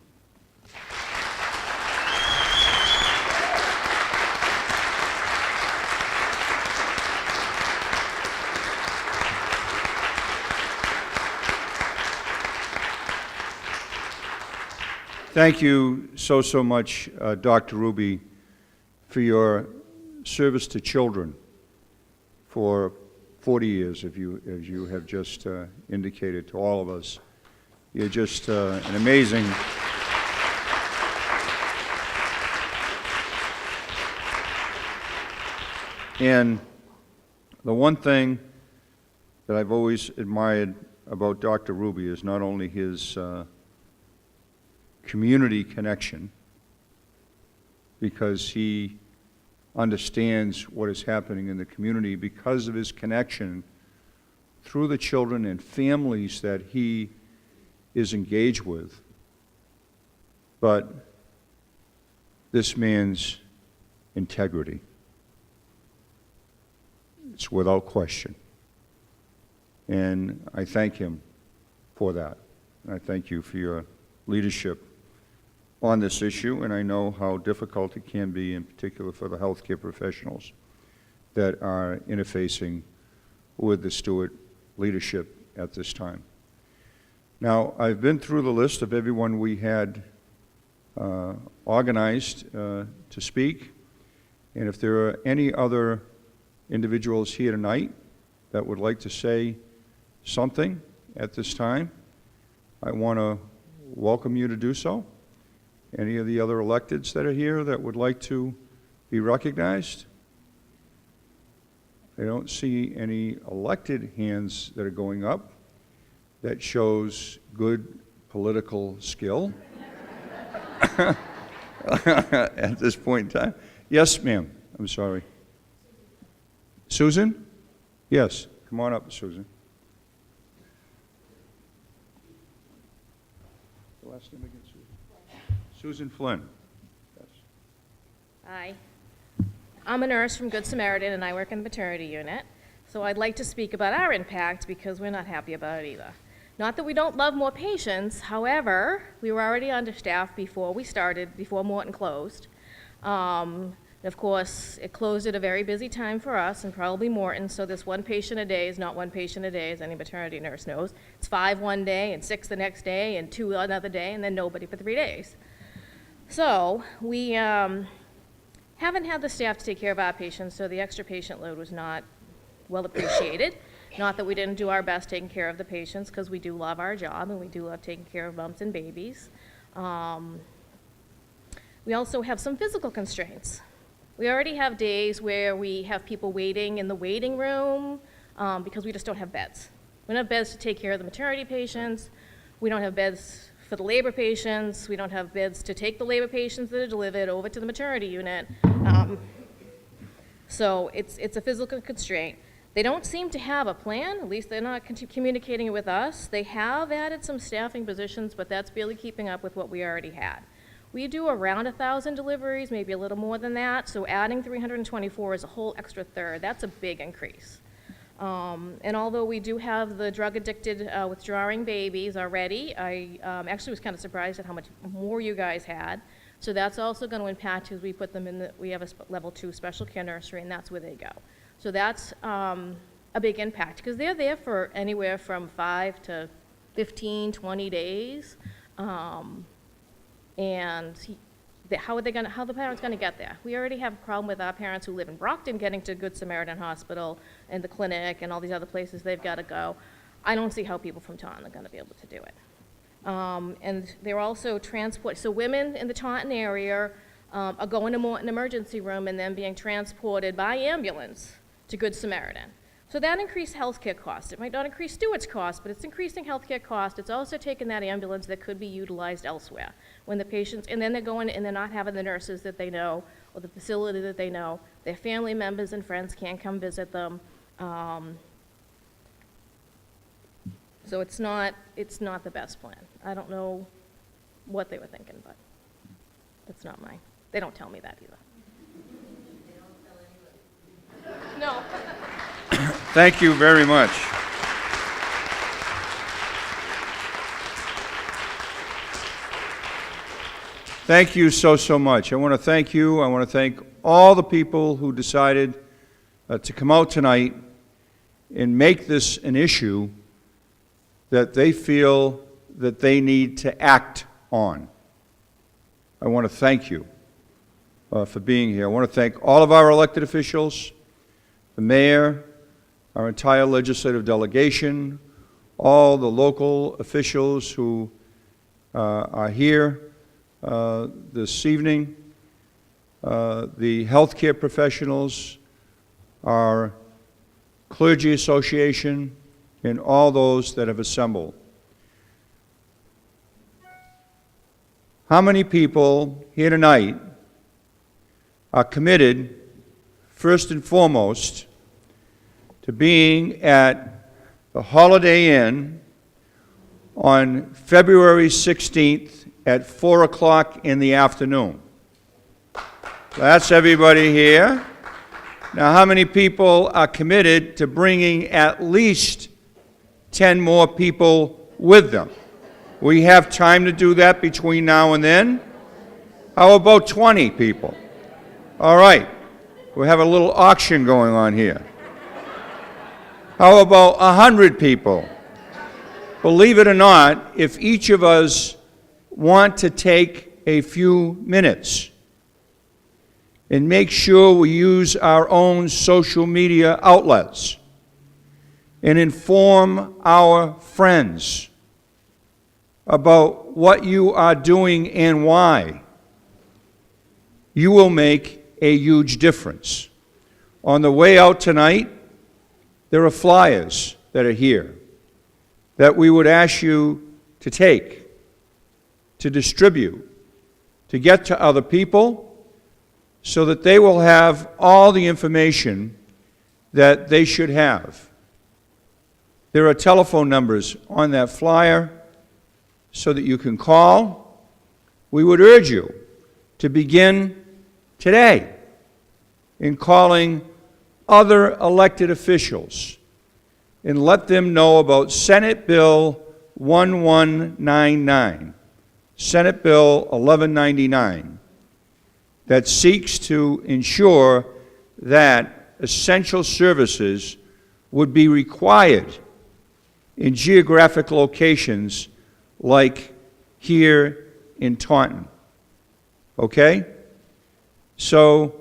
Thank you so much, Dr. Ruby, for your service to children for 40 years, as you have just indicated to all of us. You're just an amazing and the one thing that I've always admired about Dr. Ruby is not only his community connection, because he understands what is happening in the community because of his connection through the children and families that he is engaged with, but this man's integrity. It's without question. And I thank him for that. And I thank you for your leadership on this issue, and I know how difficult it can be, in particular for the healthcare professionals that are interfacing with the Steward leadership at this time. Now, I've been through the list of everyone we had organized to speak, and if there are any other individuals here tonight that would like to say something at this time, I want to welcome you to do so. Any of the other electeds that are here that would like to be recognized? I don't see any elected hands that are going up. That shows good political skill at this point in time. Yes, ma'am. I'm sorry. Susan? Yes. Come on up, Susan. The last name again, Susan. Susan Flynn. Yes. Hi. I'm a nurse from Good Samaritan, and I work in the maternity unit. So I'd like to speak about our impact because we're not happy about it either. Not that we don't love more patients, however, we were already understaffed before we started, before Morton closed. And of course, it closed at a very busy time for us and probably Morton, so this one patient a day is not one patient a day, as any maternity nurse knows. It's 5 one day and 6 the next day and 2 another day and then nobody for 3 days. So we haven't had the staff to take care of our patients, so the extra patient load was not well appreciated. Not that we didn't do our best taking care of the patients, because we do love our job and we do love taking care of moms and babies. We also have some physical constraints. We already have days where we have people waiting in the waiting room because we just don't have beds. We don't have beds to take care of the maternity patients. We don't have beds for the labor patients. We don't have beds to take the labor patients that are delivered over to the maternity unit. So it's a physical constraint. They don't seem to have a plan, at least they're not communicating it with us. They have added some staffing positions, but that's barely keeping up with what we already had. We do around 1,000 deliveries, maybe a little more than that, so adding 324 is a whole extra third. That's a big increase. And although we do have the drug-addicted withdrawing babies already, I actually was kind of surprised at how much more you guys had. So that's also going to impact as we put them in we have a level 2 special care nursery, and that's where they go. So that's a big impact, because they're there for anywhere from 5 to 15, 20 days. How are the parents going to get there? We already have a problem with our parents who live in Brockton getting to Good Samaritan Hospital and the clinic and all these other places they've got to go. I don't see how people from Taunton are going to be able to do it. And they're also so women in the Taunton area are going to Morton Emergency Room and then being transported by ambulance to Good Samaritan. So that increased healthcare costs. It might not increase Stewart's costs, but it's increasing healthcare costs. It's also taking that ambulance that could be utilized elsewhere. When the patients, and then they're going and they're not having the nurses that they know or the facility that they know. Their family members and friends can't come visit them. So it's not the best plan. I don't know what they were thinking, but that's not mine. They don't tell me that either. No. Thank you very much. Thank you so much. I want to thank you. I want to thank all the people who decided to come out tonight and make this an issue that they feel that they need to act on. I want to thank you for being here. I want to thank all of our elected officials, the mayor, our entire legislative delegation, all the local officials who are here this evening, the healthcare professionals, our clergy association, and all those that have assembled. How many people here tonight are committed, first and foremost, to being at the Holiday Inn on February 16th at 4 o'clock in the afternoon? That's everybody here. Now, how many people are committed to bringing at least 10 more people with them? We have time to do that between now and then. How about 20 people? All right. We have a little auction going on here. How about 100 people? Believe it or not, if each of us want to take a few minutes and make sure we use our own social media outlets and inform our friends about what you are doing and why, you will make a huge difference. On the way out tonight, there are flyers that are here that we would ask you to take, to distribute, to get to other people so that they will have all the information that they should have. There are telephone numbers on that flyer so that you can call. We would urge you to begin today in calling other elected officials and let them know about Senate Bill 1199, Senate Bill 1199, that seeks to ensure that essential services would be required in geographic locations like here in Taunton. Okay? So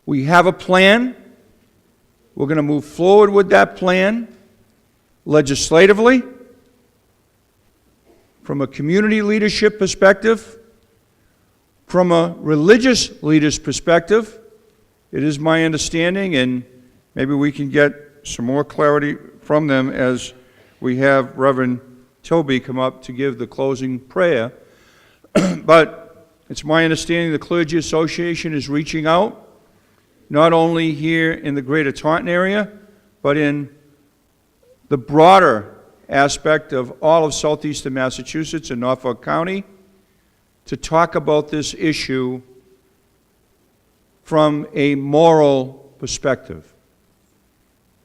we have a plan. We're going to move forward with that plan. legislatively, from a community leadership perspective, from a religious leader's perspective. It is my understanding, and maybe we can get some more clarity from them as we have Reverend Tilby come up to give the closing prayer. But it's my understanding the Clergy Association is reaching out, not only here in the greater Taunton area, but in the broader aspect of all of southeastern Massachusetts and Norfolk County, to talk about this issue from a moral perspective.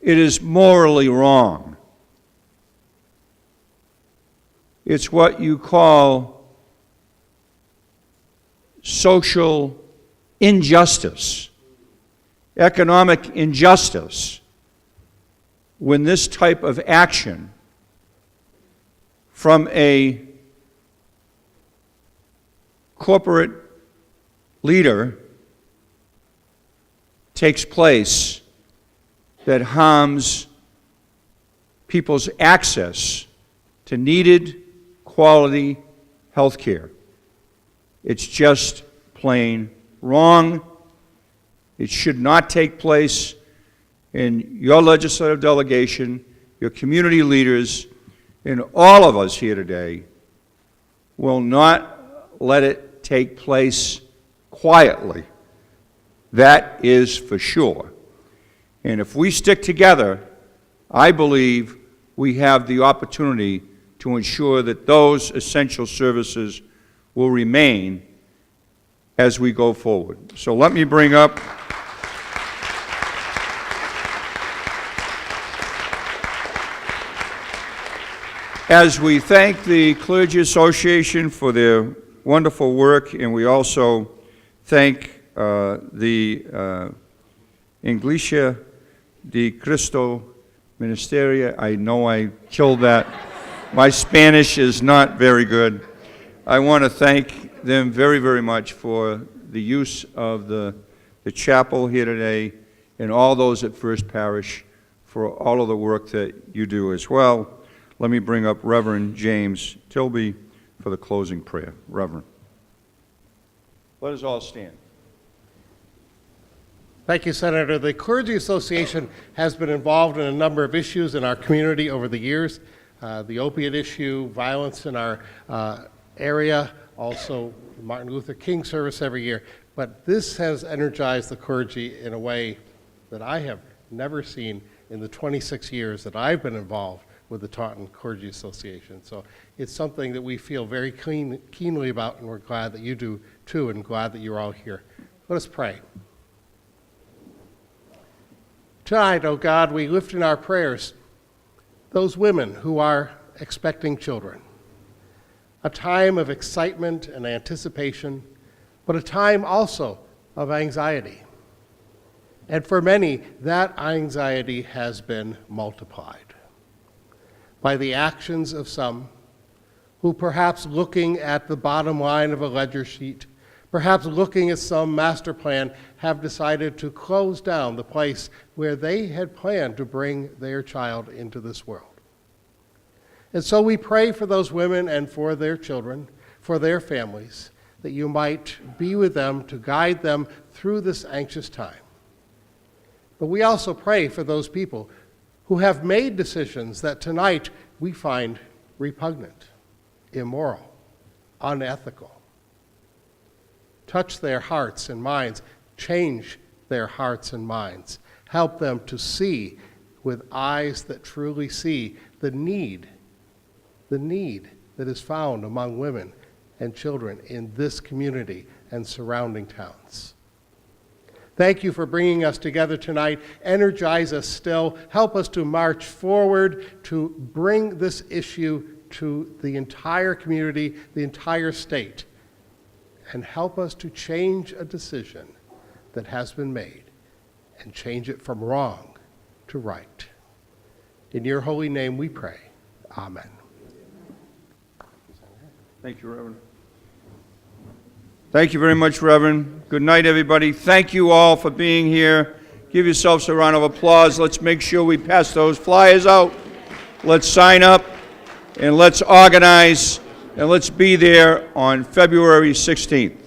It is morally wrong. It's what you call social injustice, economic injustice, when this type of action from a corporate leader takes place that harms people's access to needed quality health care. It's just plain wrong. It should not take place, in your legislative delegation, your community leaders, and all of us here today will not let it take place quietly. That is for sure. And if we stick together, I believe we have the opportunity to ensure that those essential services will remain as we go forward. So let me bring up as we thank the Clergy Association for their wonderful work, and we also thank the Iglesia de Cristo Ministeria. I know I killed that. My Spanish is not very good. I want to thank them very, very much for the use of the chapel here today, and all those at First Parish for all of the work that you do as well. Let me bring up Reverend James Tilby for the closing prayer. Reverend. Let us all stand. Thank you, Senator. The Clergy Association has been involved in a number of issues in our community over the years. The opiate issue, violence in our area, also Martin Luther King service every year. But this has energized the clergy in a way that I have never seen in the 26 years that I've been involved with the Taunton Clergy Association. So it's something that we feel very keenly about, and we're glad that you do too, and glad that you're all here. Let us pray. Tonight, oh God, we lift in our prayers those women who are expecting children. A time of excitement and anticipation, but a time also of anxiety. And for many, that anxiety has been multiplied by the actions of some who, perhaps looking at the bottom line of a ledger sheet, perhaps looking at some master plan, have decided to close down the place where they had planned to bring their child into this world. And so we pray for those women and for their children, for their families, that you might be with them to guide them through this anxious time. But we also pray for those people who have made decisions that tonight we find repugnant, immoral, unethical. Touch their hearts and minds, change their hearts and minds. Help them to see with eyes that truly see the need that is found among women and children in this community and surrounding towns. Thank you for bringing us together tonight. Energize us still. Help us to march forward to bring this issue to the entire community, the entire state, and help us to change a decision that has been made and change it from wrong to right. In your holy name we pray. Amen. Thank you, Reverend. Thank you very much, Reverend. Good night, everybody. Thank you all for being here. Give yourselves a round of applause. Let's make sure we pass those flyers out. let's sign up, and let's organize, and let's be there on February 16th.